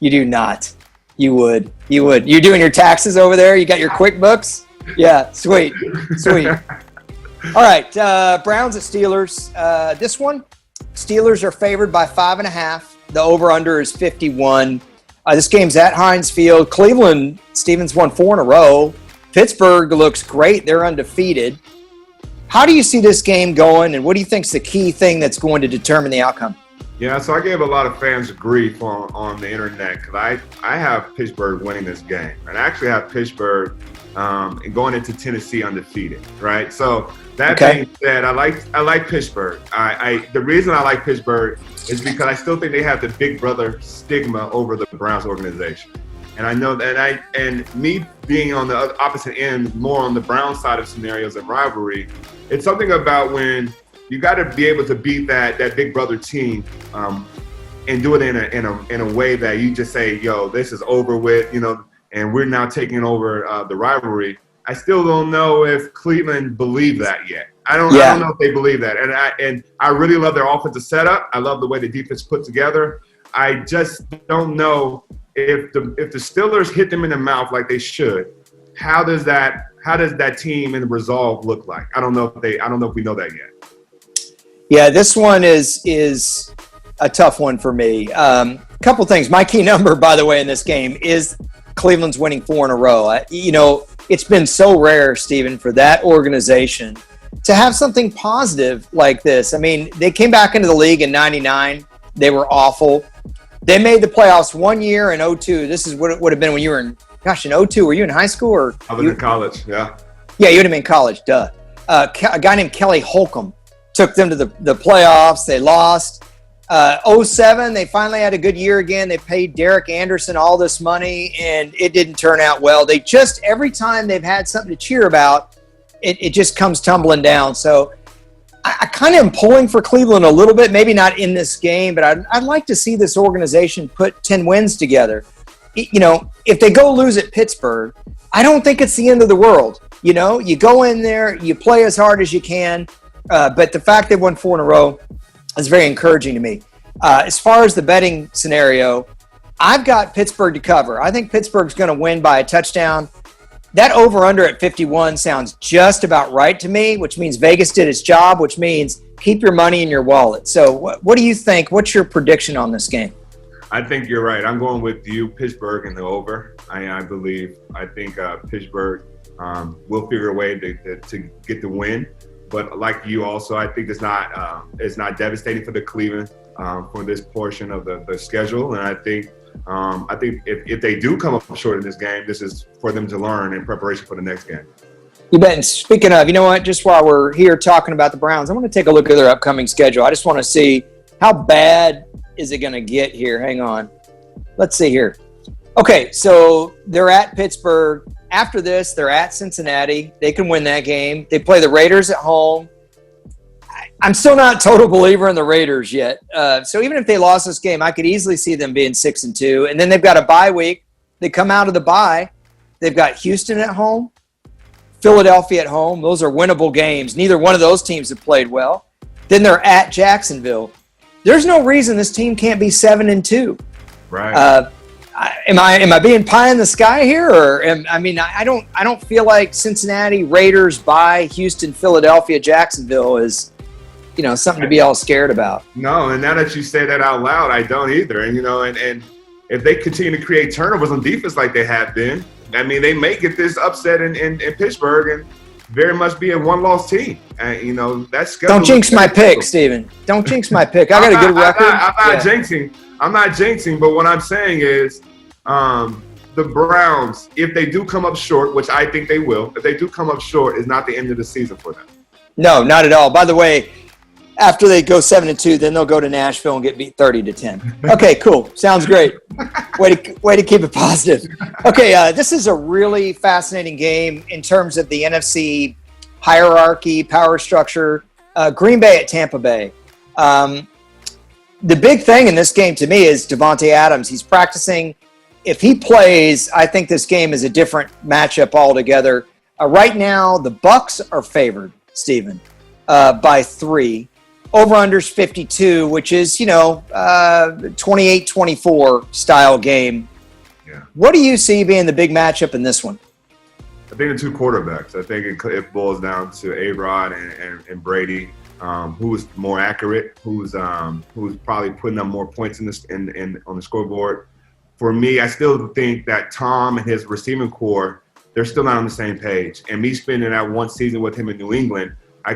You do not. You would. You're doing your taxes over there? You got your QuickBooks? Yeah, sweet. All right, Browns at Steelers. This one, Steelers are favored by 5.5. The over-under is 51. This game's at Heinz Field. Cleveland, Stevens won 4 in a row. Pittsburgh looks great. They're undefeated. How do you see this game going, and what do you think is the key thing that's going to determine the outcome? Yeah, so I gave a lot of fans grief on the internet because I have Pittsburgh winning this game. And I actually have Pittsburgh going into Tennessee undefeated, right? So that being said, I like Pittsburgh. The reason I like Pittsburgh is because I still think they have the big brother stigma over the Browns organization. And I know that and me being on the opposite end, more on the Brown side of scenarios and rivalry, it's something about when you got to be able to beat that big brother team and do it in a way that you just say, yo, this is over with, and we're now taking over the rivalry. I still don't know if Cleveland believe that yet. I don't know if they believe that. And I really love their offensive setup. I love the way the defense put together. I just don't know if the Steelers hit them in the mouth like they should. How does that team and the resolve look like? I don't know if we know that yet. Yeah, this one is a tough one for me. Couple things. My key number, by the way, in this game is Cleveland's winning 4 in a row. It's been so rare, Stephen, for that organization to have something positive like this. I mean, they came back into the league in '99. They were awful. They made the playoffs 1 year in 2002. This is what it would have been when you were in 2002. Were you in high school or? I was in college, yeah. Yeah, you would have been in college, duh. A guy named Kelly Holcomb took them to the playoffs. They lost. 2007, they finally had a good year again. They paid Derek Anderson all this money, and it didn't turn out well. They just, every time they've had something to cheer about, it just comes tumbling down. So I kind of am pulling for Cleveland a little bit, maybe not in this game, but I'd like to see this organization put 10 wins together. If they go lose at Pittsburgh, I don't think it's the end of the world. You go in there, you play as hard as you can, but the fact they won 4 in a row is very encouraging to me. As far as the betting scenario, I've got Pittsburgh to cover. I think Pittsburgh's going to win by a touchdown. That over-under at 51 sounds just about right to me, which means Vegas did its job, which means keep your money in your wallet. So what do you think? What's your prediction on this game? I think you're right. I'm going with you, Pittsburgh, and the over. I believe. I think Pittsburgh will figure a way to get the win. But like you, also, I think it's not devastating for the Cleveland for this portion of the schedule. And I think if they do come up short in this game, this is for them to learn in preparation for the next game. You bet. And speaking of, you know what? Just while we're here talking about the Browns, I want to take a look at their upcoming schedule. I just want to see how bad is it going to get here. Hang on. Let's see here. Okay, so they're at Pittsburgh. After this, they're at Cincinnati. They can win that game. They play the Raiders at home. I'm still not a total believer in the Raiders yet. So even if they lost this game, I could easily see them being 6-2. And then they've got a bye week. They come out of the bye. They've got Houston at home, Philadelphia at home. Those are winnable games. Neither one of those teams have played well. Then they're at Jacksonville. There's no reason this team can't be 7-2. Right. Am I being pie in the sky here, or I don't feel like Cincinnati, Raiders, bye, Houston, Philadelphia, Jacksonville is, something to be all scared about. No, and now that you say that out loud, I don't either. And and if they continue to create turnovers on defense like they have been, I mean, they may get this upset in Pittsburgh and very much be a one-loss team. That's don't jinx my pick, Steven. Don't jinx my pick. I got a good record. I'm not jinxing. I'm not jinxing, but what I'm saying is the Browns, if they do come up short, which I think they will, if they do come up short, is not the end of the season for them. No, not at all. By the way, after they go 7-2, then they'll go to Nashville and get beat 30-10. Okay, cool. Sounds great. Way to keep it positive. Okay, this is a really fascinating game in terms of the NFC hierarchy, power structure. Green Bay at Tampa Bay. The big thing in this game to me is Davante Adams. He's practicing. If he plays, I think this game is a different matchup altogether. Right now, the Bucs are favored, Steven, by 3. Over-under's 52, which is, 28-24 style game. Yeah. What do you see being the big matchup in this one? I think the two quarterbacks. I think it boils down to A-Rod and Brady. Who's more accurate, who's probably putting up more points on the scoreboard. For me, I still think that Tom and his receiving core, they're still not on the same page. And me spending that one season with him in New England, I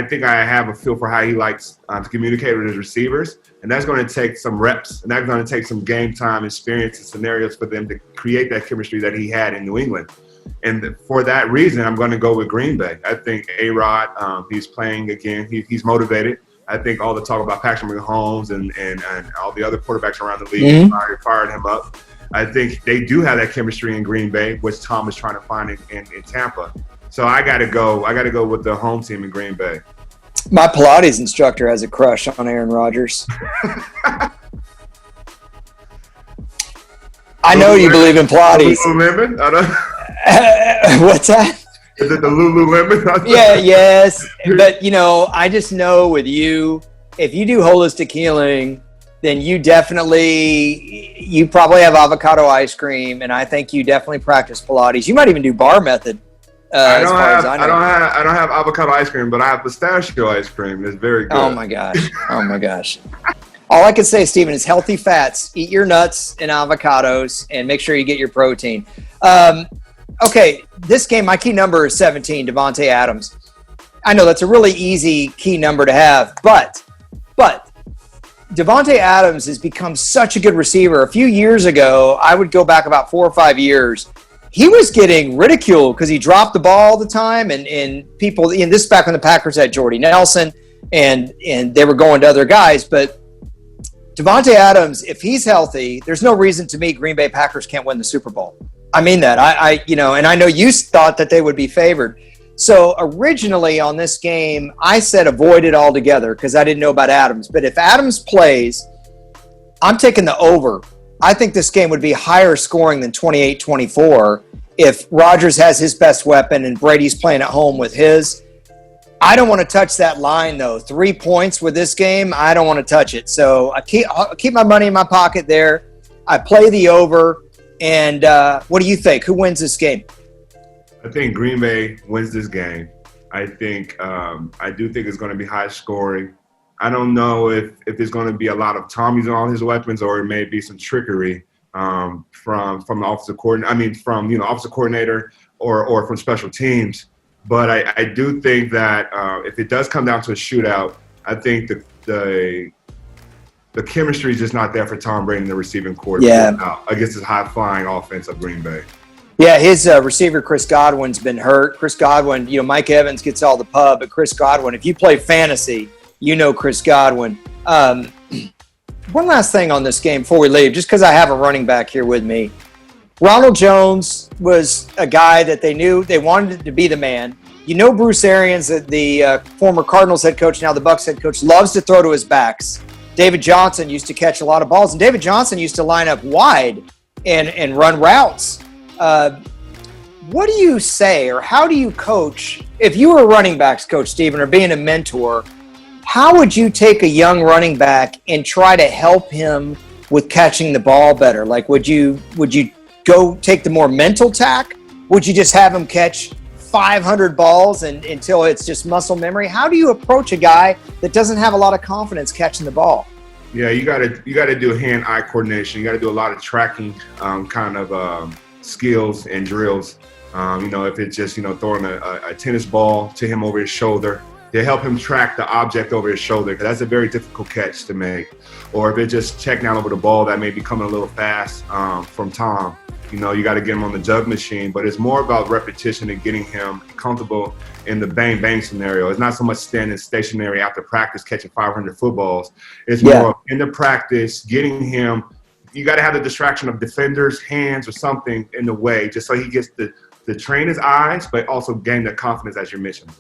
think I have a feel for how he likes to communicate with his receivers. And that's going to take some reps, and that's going to take some game time experience and scenarios for them to create that chemistry that he had in New England. And for that reason, I'm going to go with Green Bay. I think A-Rod, he's playing again. He's motivated. I think all the talk about Patrick Mahomes and all the other quarterbacks around the league fired him up. I think they do have that chemistry in Green Bay, which Tom is trying to find in Tampa. So I got to go with the home team in Green Bay. My Pilates instructor has a crush on Aaron Rodgers. I know you believe in Pilates. Lululemon? What's that? Is it the Lululemon? Yeah, yes. But, I just know with you, if you do holistic healing, then you probably have avocado ice cream, and I think you definitely practice Pilates. You might even do bar method. I don't have avocado ice cream, but I have pistachio ice cream. It's very good. Oh my gosh. All I can say, Steven, is healthy fats. Eat your nuts and avocados, and make sure you get your protein. Okay, this game, my key number is 17, Davante Adams. I know that's a really easy key number to have, but Davante Adams has become such a good receiver. A few years ago, I would go back about 4 or 5 years, he was getting ridiculed because he dropped the ball all the time, and people, and this is back when the Packers had Jordy Nelson, and they were going to other guys, but Davante Adams, if he's healthy, there's no reason to me Green Bay Packers can't win the Super Bowl. I mean that. And I know you thought that they would be favored. So originally on this game, I said avoid it altogether because I didn't know about Adams. But if Adams plays, I'm taking the over. I think this game would be higher scoring than 28-24 if Rodgers has his best weapon and Brady's playing at home with his. I don't want to touch that line, though. 3 points with this game, I don't want to touch it. So I'll keep my money in my pocket there. I play the over. And what do you think? Who wins this game? I think Green Bay wins this game. I do think it's going to be high scoring. I don't know if there's going to be a lot of Tom using all his weapons, or it may be some trickery from the offensive coordinator. I mean, from offensive coordinator or from special teams. But I do think that if it does come down to a shootout, I think the chemistry is just not there for Tom Brady, the receiving quarterback, against this high-flying offense of Green Bay. Yeah, his receiver, Chris Godwin's been hurt. Chris Godwin, Mike Evans gets all the pub, but Chris Godwin, if you play fantasy, Chris Godwin. One last thing on this game before we leave, just because I have a running back here with me. Ronald Jones was a guy that they knew they wanted to be the man. Bruce Arians, the former Cardinals head coach, now the Bucs head coach, loves to throw to his backs. David Johnson used to catch a lot of balls, and David Johnson used to line up wide and run routes. What do you say, or how do you coach? If you were a running backs coach, Stephen, or being a mentor, how would you take a young running back and try to help him with catching the ball better? Like, would you go take the more mental tack? Would you just have him catch 500 balls until it's just muscle memory? How do you approach a guy that doesn't have a lot of confidence catching the ball? Yeah, you gotta do hand-eye coordination. You gotta do a lot of tracking skills and drills. If it's just throwing a tennis ball to him over his shoulder, to help him track the object over his shoulder, because that's a very difficult catch to make. Or if it's just checking out over the ball that may be coming a little fast from Tom, you got to get him on the jug machine. But it's more about repetition and getting him comfortable in the bang-bang scenario. It's not so much standing stationary after practice catching 500 footballs. It's more in the practice, getting him. You got to have the distraction of defenders' hands or something in the way, just so he gets to train his eyes, but also gain the confidence as you're mentioning.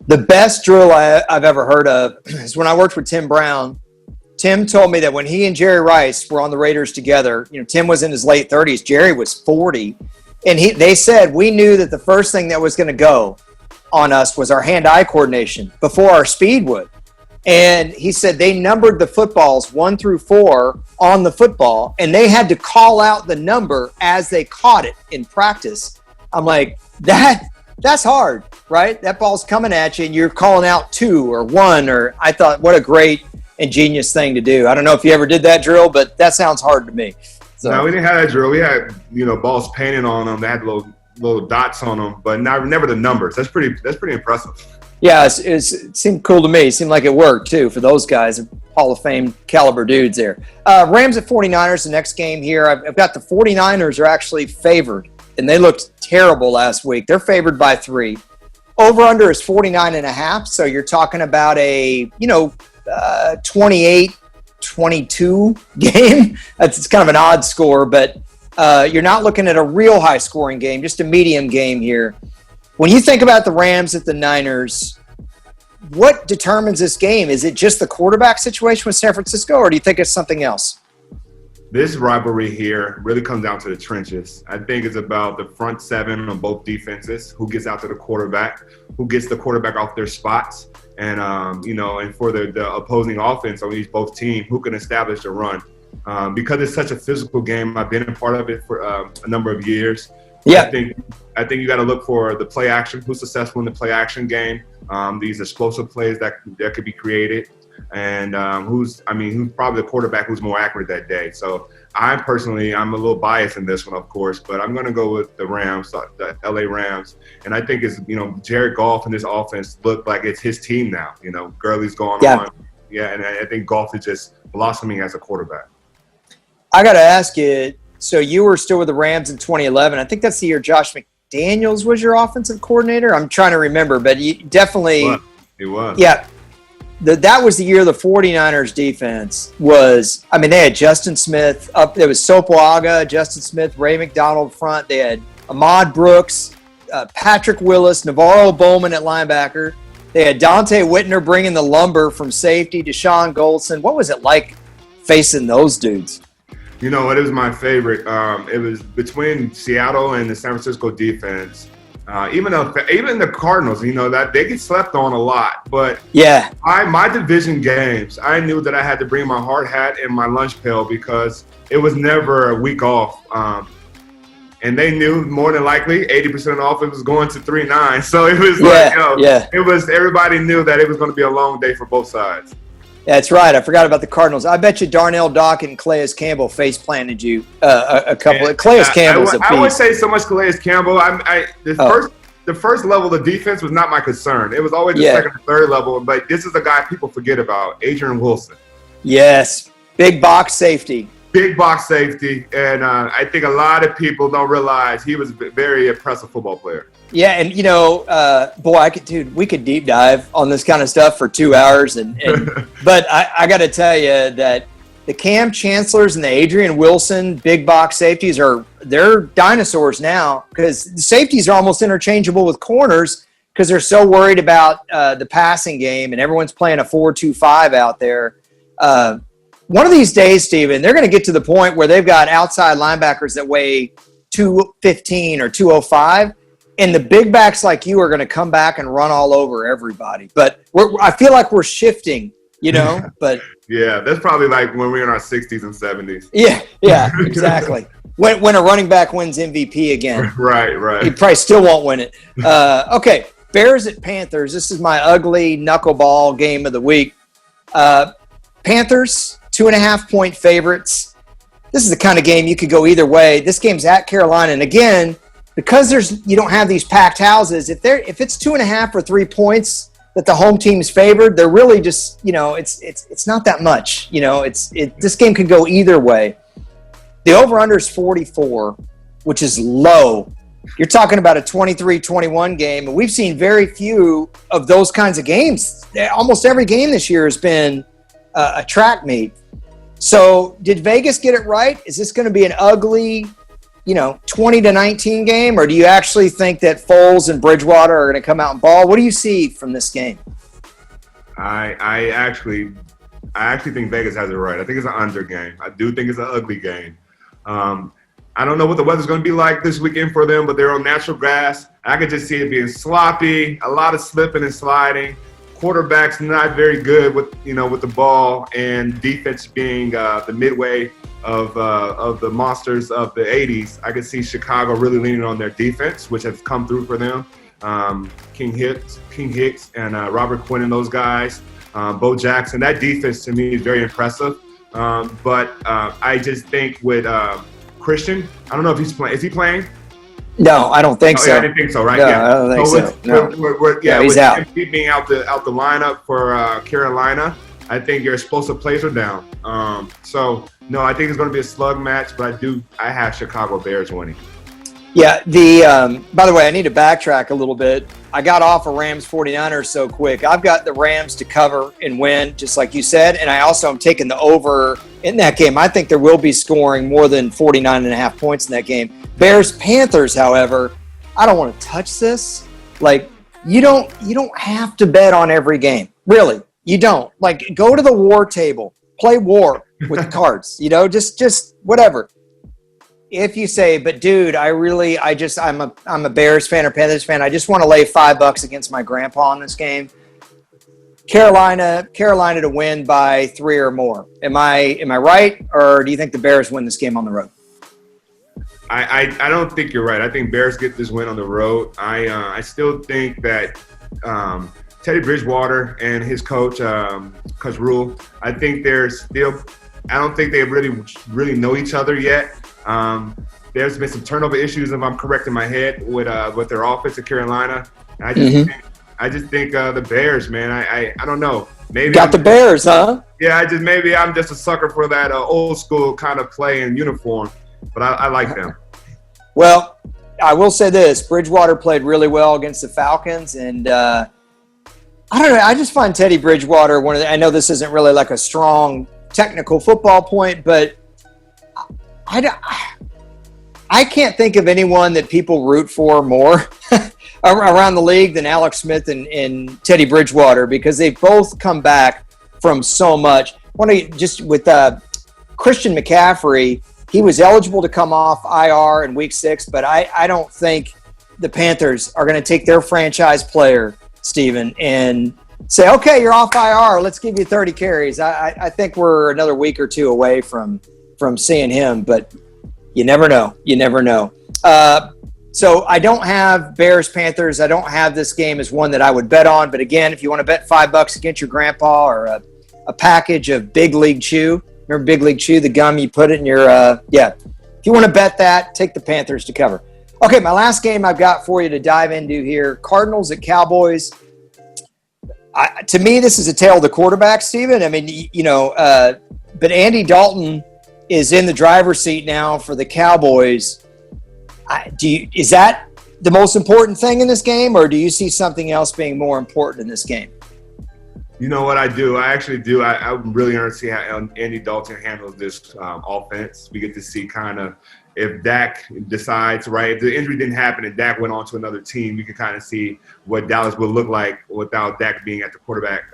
The best drill I've ever heard of is when I worked with Tim Brown. Tim told me that when he and Jerry Rice were on the Raiders together, Tim was in his late 30s, Jerry was 40, and they said we knew that the first thing that was going to go on us was our hand-eye coordination before our speed would. And he said they numbered the footballs 1 through 4 on the football, and they had to call out the number as they caught it in practice. I'm like, that's hard, right? That ball's coming at you, and you're calling out 2 or 1. Or I thought, what a great ingenious thing to do. I don't know if you ever did that drill, but that sounds hard to me. So. No, we didn't have that drill. We had balls painted on them. They had little dots on them, but never the numbers. That's pretty impressive. Yeah, it seemed cool to me. It seemed like it worked, too, for those guys, Hall of Fame caliber dudes there. Rams at 49ers, the next game here. I've got the 49ers are actually favored, and they looked terrible last week. They're favored by 3. Over-under is 49.5, so you're talking about a, 28-22 game. It's kind of an odd score, but you're not looking at a real high-scoring game, just a medium game here. When you think about the Rams at the Niners, what determines this game? Is it just the quarterback situation with San Francisco, or do you think it's something else? This rivalry here really comes down to the trenches. I think it's about the front seven on both defenses, who gets out to the quarterback, who gets the quarterback off their spots, and and for the opposing offense on both teams, who can establish the run. Because it's such a physical game, I've been a part of it for a number of years. Yeah, I think you got to look for the play action. Who's successful in the play action game? These explosive plays that could be created, and who's probably the quarterback who's more accurate that day. So I'm a little biased in this one, of course, but I'm going to go with the Rams, the LA Rams, and I think it's Jared Goff and this offense look like it's his team now. Gurley's going on, and I think Goff is just blossoming as a quarterback. I got to ask you. So you were still with the Rams in 2011. I think that's the year Josh McDaniels was your offensive coordinator. I'm trying to remember, but you definitely – He was. Yeah. That was the year the 49ers defense was – they had Justin Smith up – there was Sopoaga, Justin Smith, Ray McDonald front. They had Ahmad Brooks, Patrick Willis, Navarro Bowman at linebacker. They had Dante Whitner bringing the lumber from safety, Deshaun Goldson. What was it like facing those dudes? You know what? It was my favorite. It was between Seattle and the San Francisco defense. Even the Cardinals, that they get slept on a lot. But my division games, I knew that I had to bring my hard hat and my lunch pail because it was never a week off. and they knew more than likely 80% of the offense was going to 3-9. So it was it was everybody knew that it was going to be a long day for both sides. That's right. I forgot about the Cardinals. I bet you Darnell Dock and Calais Campbell face planted you a couple. Calais Campbell's a beast. I would say so much Calais Campbell. The first level of defense was not my concern. It was always the second or third level. But this is a guy people forget about, Adrian Wilson. Yes, big box safety. Big box safety, and I think a lot of people don't realize he was a very impressive football player. Yeah, and we could deep dive on this kind of stuff for 2 hours, but I got to tell you that the Cam Chancellors and the Adrian Wilson big box safeties they're dinosaurs now, because the safeties are almost interchangeable with corners because they're so worried about the passing game, and everyone's playing a 4-2-5 out there. One of these days, Steven, they're going to get to the point where they've got outside linebackers that weigh 215 or 205, and the big backs like you are going to come back and run all over everybody. But I feel like we're shifting, but yeah, that's probably like when we're in our 60s and 70s. Yeah, exactly. When a running back wins MVP again. Right. He probably still won't win it. Okay, Bears at Panthers. This is my ugly knuckleball game of the week. Panthers, 2.5-point favorites. This is the kind of game you could go either way. This game's at Carolina, and again, because you don't have these packed houses, if it's 2.5 or 3 points that the home team's favored, they're really just it's not that much. This game could go either way. The over/under is 44, which is low. You're talking about a 23-21 game, and we've seen very few of those kinds of games. Almost every game this year has been a track meet. So did Vegas get it right? Is this going to be an ugly, 20-19 game, or do you actually think that Foles and Bridgewater are going to come out and ball? What do you see from this game? I actually think Vegas has it right. I think it's an under game. I do think it's an ugly game. I don't know what the weather's going to be like this weekend for them, but they're on natural grass. I could just see it being sloppy, a lot of slipping and sliding. Quarterback's not very good with the ball, and defense being the midway of the monsters of the 80s. I could see Chicago really leaning on their defense, which has come through for them. King Hicks and Robert Quinn and those guys. Bo Jackson, that defense to me is very impressive. But I just think with Christian, I don't know if he's playing. Is he playing? No, I don't think so. I didn't think so, right? No, I don't think so. He's out. With being out the lineup for Carolina, I think your explosive plays are down. So no, I think it's going to be a slug match, but I have Chicago Bears winning. Yeah. By the way, I need to backtrack a little bit. I got off of Rams 49ers so quick. I've got the Rams to cover and win, just like you said, and I also am taking the over in that game. I think there will be scoring more than 49.5 points in that game. Bears-Panthers, however, I don't want to touch this. Like, you don't have to bet on every game. Really, you don't. Like, go to the war table. Play war with the cards. Just whatever. If you say, but dude, I'm a Bears fan or Panthers fan. I just want to lay $5 against my grandpa in this game. Carolina to win by 3 or more. Am I right, or do you think the Bears win this game on the road? I don't think you're right. I think Bears get this win on the road. I still think that Teddy Bridgewater and his coach, Coach Rule, I don't think they really know each other yet. There's been some turnover issues, if I'm correct in my head, with their offense at Carolina. I just think the Bears, man. I don't know. Maybe got the Bears, huh? Yeah, maybe I'm just a sucker for that old school kind of play in uniform. But I like them. Well, I will say this. Bridgewater played really well against the Falcons. And I don't know. I just find Teddy Bridgewater I know this isn't really like a strong technical football point, but I can't think of anyone that people root for more around the league than Alex Smith and Teddy Bridgewater, because they've both come back from so much. With Christian McCaffrey, he was eligible to come off IR in week 6, but I don't think the Panthers are going to take their franchise player, Steven, and say, okay, you're off IR. Let's give you 30 carries. I think we're another week or two away from seeing him, but you never know. So I don't have Bears Panthers. I don't have this game as one that I would bet on. But again, if you want to bet $5 against your grandpa or a package of Big League Chew, remember Big League Chew, the gum you put it in your If you want to bet that, take the Panthers to cover. Okay, my last game I've got for you to dive into here: Cardinals at Cowboys. To me, this is a tale of the quarterback, Steven. I mean, but Andy Dalton is in the driver's seat now for the Cowboys. Is that the most important thing in this game, or do you see something else being more important in this game? You know what I do? I actually do. I'm really interested to see how Andy Dalton handles this offense. We get to see kind of if Dak decides, right, if the injury didn't happen and Dak went on to another team, you can kind of see what Dallas would look like without Dak being at the quarterback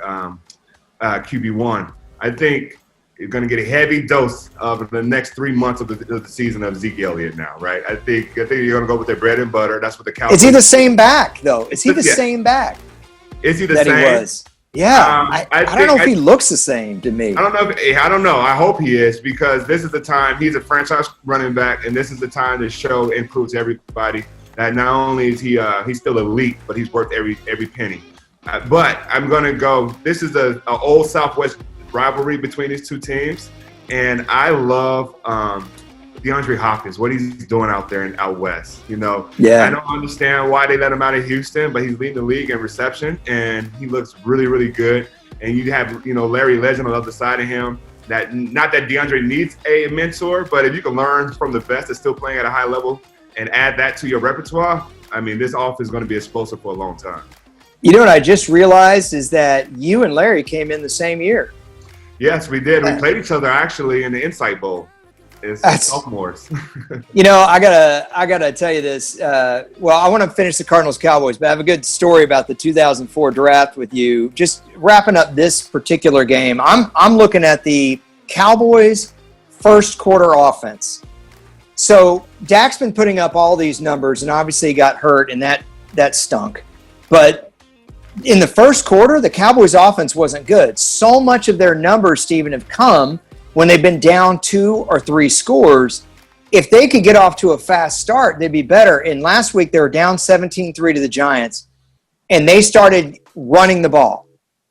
QB1. I think you're going to get a heavy dose of the next 3 months of the season of Zeke Elliott now, right? I think you're going to go with their bread and butter. That's what the Cowboys. Is he the same back, though? Is he the same back? Is he the that same? He was? Yeah. I don't know if he looks the same to me. I don't know. I hope he is, because this is the time. He's a franchise running back, and this is the time to show and prove to everybody that not only is he's still elite, but he's worth every penny. But I'm going to go. This is an old Southwest rivalry between these two teams, and I love DeAndre Hopkins, what he's doing out there out west. I don't understand why they let him out of Houston, but he's leading the league in reception, and he looks really, really good. And you have Larry Legend on the other side of him. That not that DeAndre needs a mentor, but if you can learn from the best that's still playing at a high level and add that to your repertoire, I mean, this offense is going to be explosive for a long time. You know what I just realized is that you and Larry came in the same year. Yes, we did. We played each other actually in the Insight Bowl. It's sophomores. I gotta tell you this. I want to finish the Cardinals Cowboys, but I have a good story about the 2004 draft with you. Just wrapping up this particular game, I'm looking at the Cowboys first quarter offense. So Dak's been putting up all these numbers, and obviously he got hurt, and that stunk. But in the first quarter, the Cowboys offense wasn't good. So much of their numbers, Steven, have come when they've been down 2 or 3 scores. If they could get off to a fast start, they'd be better. And last week, they were down 17-3 to the Giants, and they started running the ball.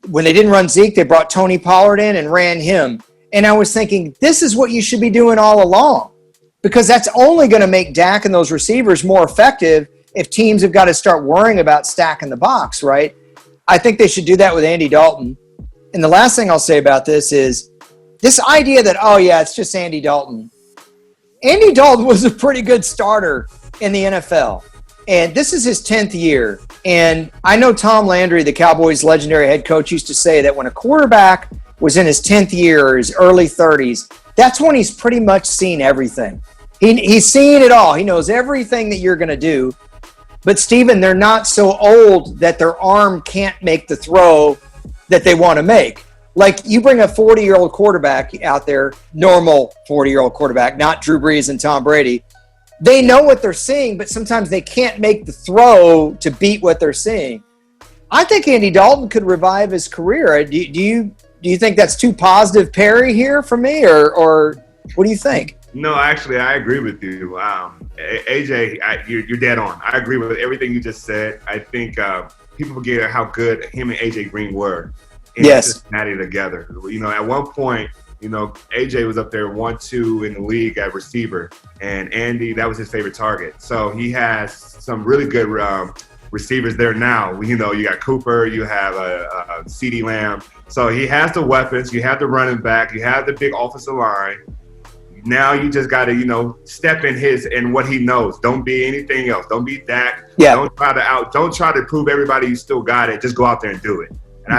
When they didn't run Zeke, they brought Tony Pollard in and ran him. And I was thinking, this is what you should be doing all along, because that's only going to make Dak and those receivers more effective if teams have got to start worrying about stacking the box, right? I think they should do that with Andy Dalton. And the last thing I'll say about this is this idea that, it's just Andy Dalton. Andy Dalton was a pretty good starter in the NFL. And this is his 10th year. And I know Tom Landry, the Cowboys' legendary head coach, used to say that when a quarterback was in his 10th year or his early 30s, that's when he's pretty much seen everything. He's seen it all. He knows everything that you're going to do. But, Steven, they're not so old that their arm can't make the throw that they want to make. Like, you bring a 40-year-old quarterback out there, normal 40-year-old quarterback, not Drew Brees and Tom Brady. They know what they're seeing, but sometimes they can't make the throw to beat what they're seeing. I think Andy Dalton could revive his career. Do you think that's too positive Perry here for me, or what do you think? No, actually, I agree with you. AJ, you're dead on. I agree with everything you just said. I think people forget how good him and AJ Green were in Cincinnati together. At one point, AJ was up there 1-2 in the league at receiver, and Andy, that was his favorite target. So he has some really good receivers there now. You got Cooper, you have a CeeDee Lamb. So he has the weapons. You have the running back. You have the big offensive line. Now you just got to, step in what he knows. Don't be anything else. Don't be Dak. Yeah. Don't try to prove everybody you still got it. Just go out there and do it. And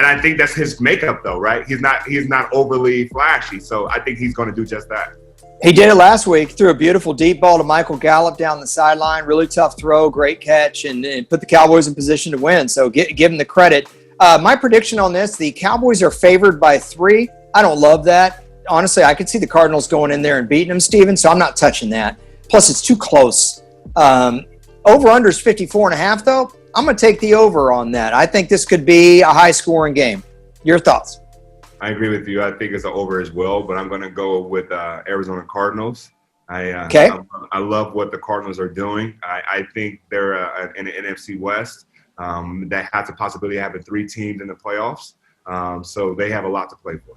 I think that's his makeup, though, right? He's not overly flashy, so I think he's going to do just that. He did it last week. Threw a beautiful deep ball to Michael Gallup down the sideline. Really tough throw, great catch, and put the Cowboys in position to win. So give him the credit. My prediction on this: the Cowboys are favored by 3. I don't love that. Honestly, I could see the Cardinals going in there and beating them, Steven, so I'm not touching that. Plus, it's too close. Over-under is 54.5, though. I'm going to take the over on that. I think this could be a high-scoring game. Your thoughts? I agree with you. I think it's an over as well, but I'm going to go with Arizona Cardinals. Okay. I love what the Cardinals are doing. I think they're in the NFC West that has the possibility of having 3 teams in the playoffs. So they have a lot to play for.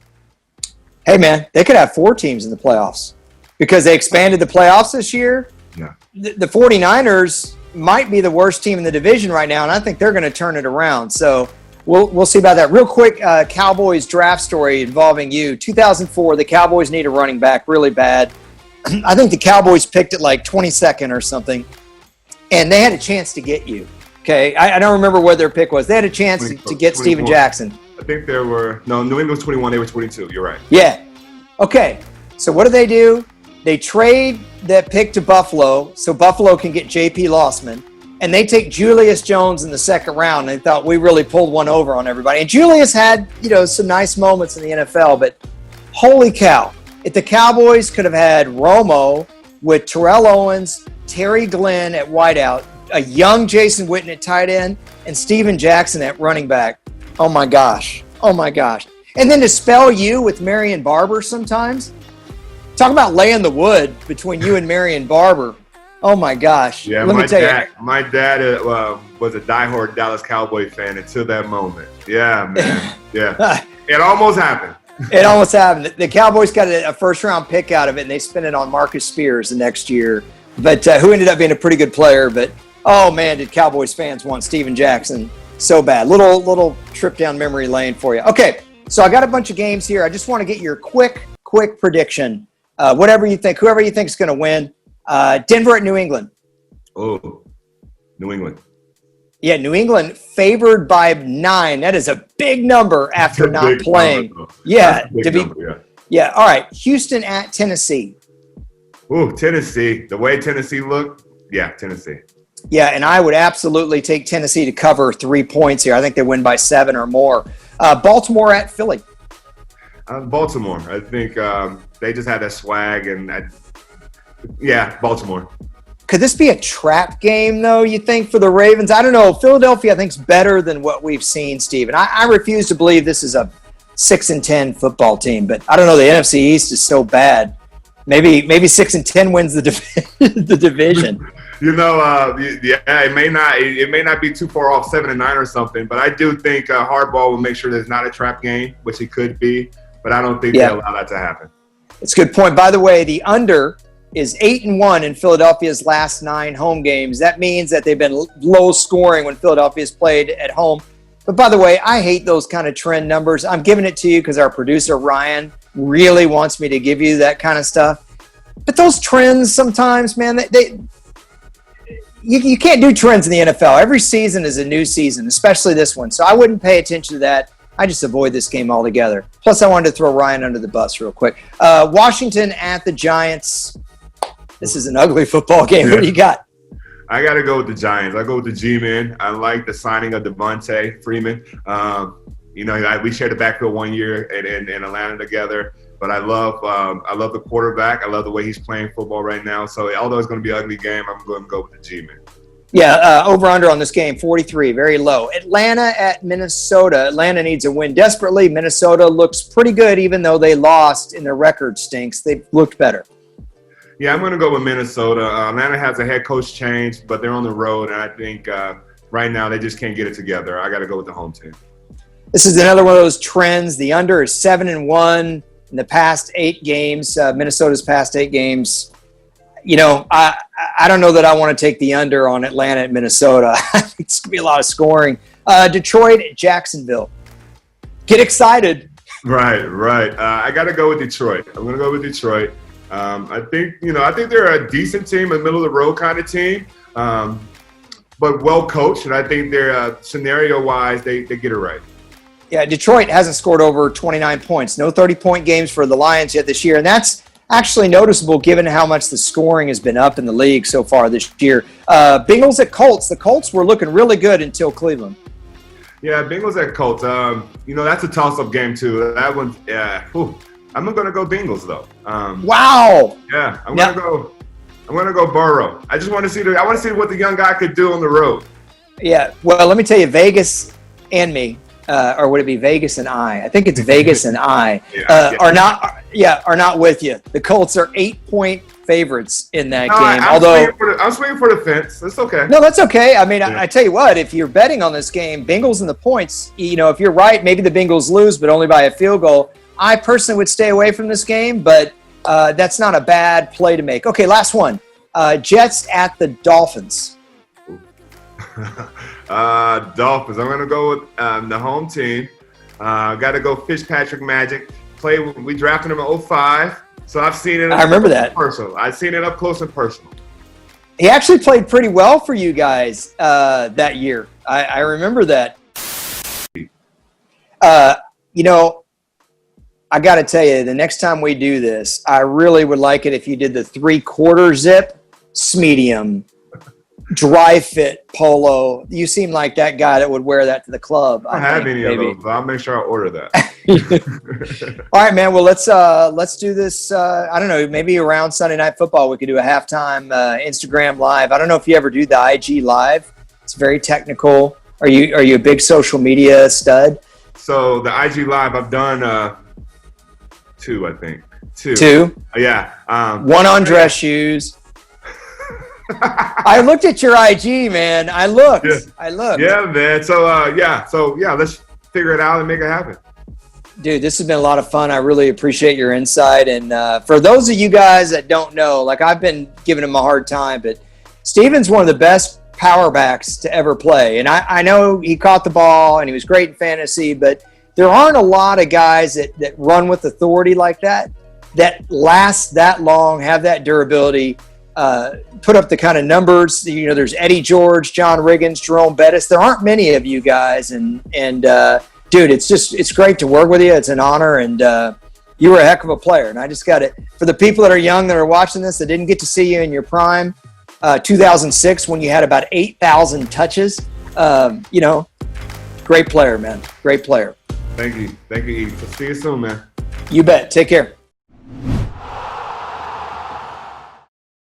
Hey, man, they could have 4 teams in the playoffs because they expanded the playoffs this year. Yeah. The 49ers might be the worst team in the division right now, and I think they're going to turn it around. So we'll see about that. Real quick, Cowboys draft story involving you. 2004, the Cowboys need a running back really bad. I think the Cowboys picked it like 22nd or something, and they had a chance to get you. Okay, I don't remember what their pick was. They had a chance to get Steven Jackson. I think there were – no, New England was 21. They were 22. You're right. Yeah. Okay, so what do? They trade that pick to Buffalo so Buffalo can get J.P. Lossman, and they take Julius Jones in the second round. And they thought we really pulled one over on everybody. And Julius had, some nice moments in the NFL, but holy cow. If the Cowboys could have had Romo with Terrell Owens, Terry Glenn at wideout, a young Jason Witten at tight end, and Steven Jackson at running back, oh my gosh. And then to spell you with Marion Barber sometimes. Talk about laying the wood between you and Marion Barber. Oh my gosh. Yeah, my dad was a diehard Dallas Cowboy fan until that moment. Yeah, man. Yeah. It almost happened. It almost happened. The Cowboys got a first-round pick out of it, and they spent it on Marcus Spears the next year, but who ended up being a pretty good player. But, oh, man, did Cowboys fans want Steven Jackson so bad. Little trip down memory lane for you. Okay, so I got a bunch of games here. I just want to get your quick prediction. Whatever you think, whoever you think is going to win. Denver at New England. Oh, New England. Yeah, New England favored by 9. That is a big number after not playing. Yeah, yeah. All right, Houston at Tennessee. Ooh, Tennessee. The way Tennessee looked, yeah, Tennessee. Yeah, and I would absolutely take Tennessee to cover 3 points here. I think they win by 7 or more. Baltimore at Philly. Baltimore. I think they just had that swag, and Baltimore. Could this be a trap game, though, you think, for the Ravens? I don't know. Philadelphia, I think, is better than what we've seen, Steve. And I refuse to believe this is a 6-10 football team. But I don't know. The NFC East is so bad. Maybe 6-10 wins the division. It may not be too far off 7-9 or something. But I do think Hardball will make sure there's not a trap game, which it could be. But I don't think they'll allow that to happen. It's a good point. By the way, the under is 8-1 in Philadelphia's last 9 home games. That means that they've been low scoring when Philadelphia's played at home. But by the way, I hate those kind of trend numbers. I'm giving it to you because our producer, Ryan, really wants me to give you that kind of stuff. But those trends sometimes, man, you can't do trends in the NFL. Every season is a new season, especially this one. So I wouldn't pay attention to that. I just avoid this game altogether. Plus, I wanted to throw Ryan under the bus real quick. Washington at the Giants. This is an ugly football game. What do you got? I got to go with the Giants. I go with the G-Men. I like the signing of Devontae Freeman. We shared the backfield 1 year in Atlanta together. But I love the quarterback. I love the way he's playing football right now. So although it's going to be an ugly game, I'm going to go with the G-Men. Yeah, over-under on this game, 43, very low. Atlanta at Minnesota. Atlanta needs a win desperately. Minnesota looks pretty good, even though they lost and their record stinks. They've looked better. Yeah, I'm going to go with Minnesota. Atlanta has a head coach change, but they're on the road, and I think right now they just can't get it together. I got to go with the home team. This is another one of those trends. The under is 7-1 in the past 8 games. Minnesota's past 8 games. I don't know that I want to take the under on Atlanta at Minnesota. It's going to be a lot of scoring. Detroit at Jacksonville. Get excited. Right. I got to go with Detroit. I'm going to go with Detroit. I think they're a decent team, a middle of the road kind of team, but well coached. And I think they're scenario wise, they get it right. Yeah, Detroit hasn't scored over 29 points. No 30-point games for the Lions yet this year. And that's actually noticeable given how much the scoring has been up in the league so far this year. Bengals at Colts. The Colts were looking really good until Cleveland. Yeah, Bengals at Colts. That's a toss-up game too. That one, I'm going to go Bengals though. Wow. Yeah, I'm going to go Burrow. I just want to see what the young guy could do on the road. Yeah. Well, let me tell you, Vegas and me, or would it be Vegas and I think it's Vegas and I, Yeah. are not with you. The Colts are 8-point favorites in that No, game. I'm swinging for the fence. It's okay. No, that's okay. I mean, Yeah. I tell you what, if you're betting on this game, Bengals and the points, if you're right, maybe the Bengals lose, but only by a field goal. I personally would stay away from this game, but that's not a bad play to make. Okay, last one. Jets at the Dolphins. Dolphins. I'm gonna go with the home team. Got to go Fitzpatrick Magic. We drafted him in 2005, so I've seen it. I remember that. Personal. I've seen it up close and personal. He actually played pretty well for you guys that year. I remember that. I got to tell you, the next time we do this, I really would like it if you did the 3/4 zip, medium, dry fit polo. You seem like that guy that would wear that to the club. I don't have any of those, but I'll make sure I order that. All right, man. Well, let's do this. I don't know, maybe around Sunday Night Football, we could do a halftime Instagram live. I don't know if you ever do the IG live. It's very technical. Are you a big social media stud? So the IG live, I've done 2, I think. 2. 2? Yeah. One on dress shoes. I looked at your IG, man. I looked. Yeah, man. So let's figure it out and make it happen. Dude, this has been a lot of fun. I really appreciate your insight. And for those of you guys that don't know, like I've been giving him a hard time, but Steven's one of the best power backs to ever play. And I know he caught the ball and he was great in fantasy, but there aren't a lot of guys that run with authority like that last that long, have that durability, put up the kind of numbers. There's Eddie George, John Riggins, Jerome Bettis. There aren't many of you guys. And dude, it's great to work with you. It's an honor. And you were a heck of a player. And I just got it. For the people that are young that are watching this, that didn't get to see you in your prime, 2006, when you had about 8,000 touches, great player, man. Great player. Thank you. Eve. See you soon, man. You bet. Take care.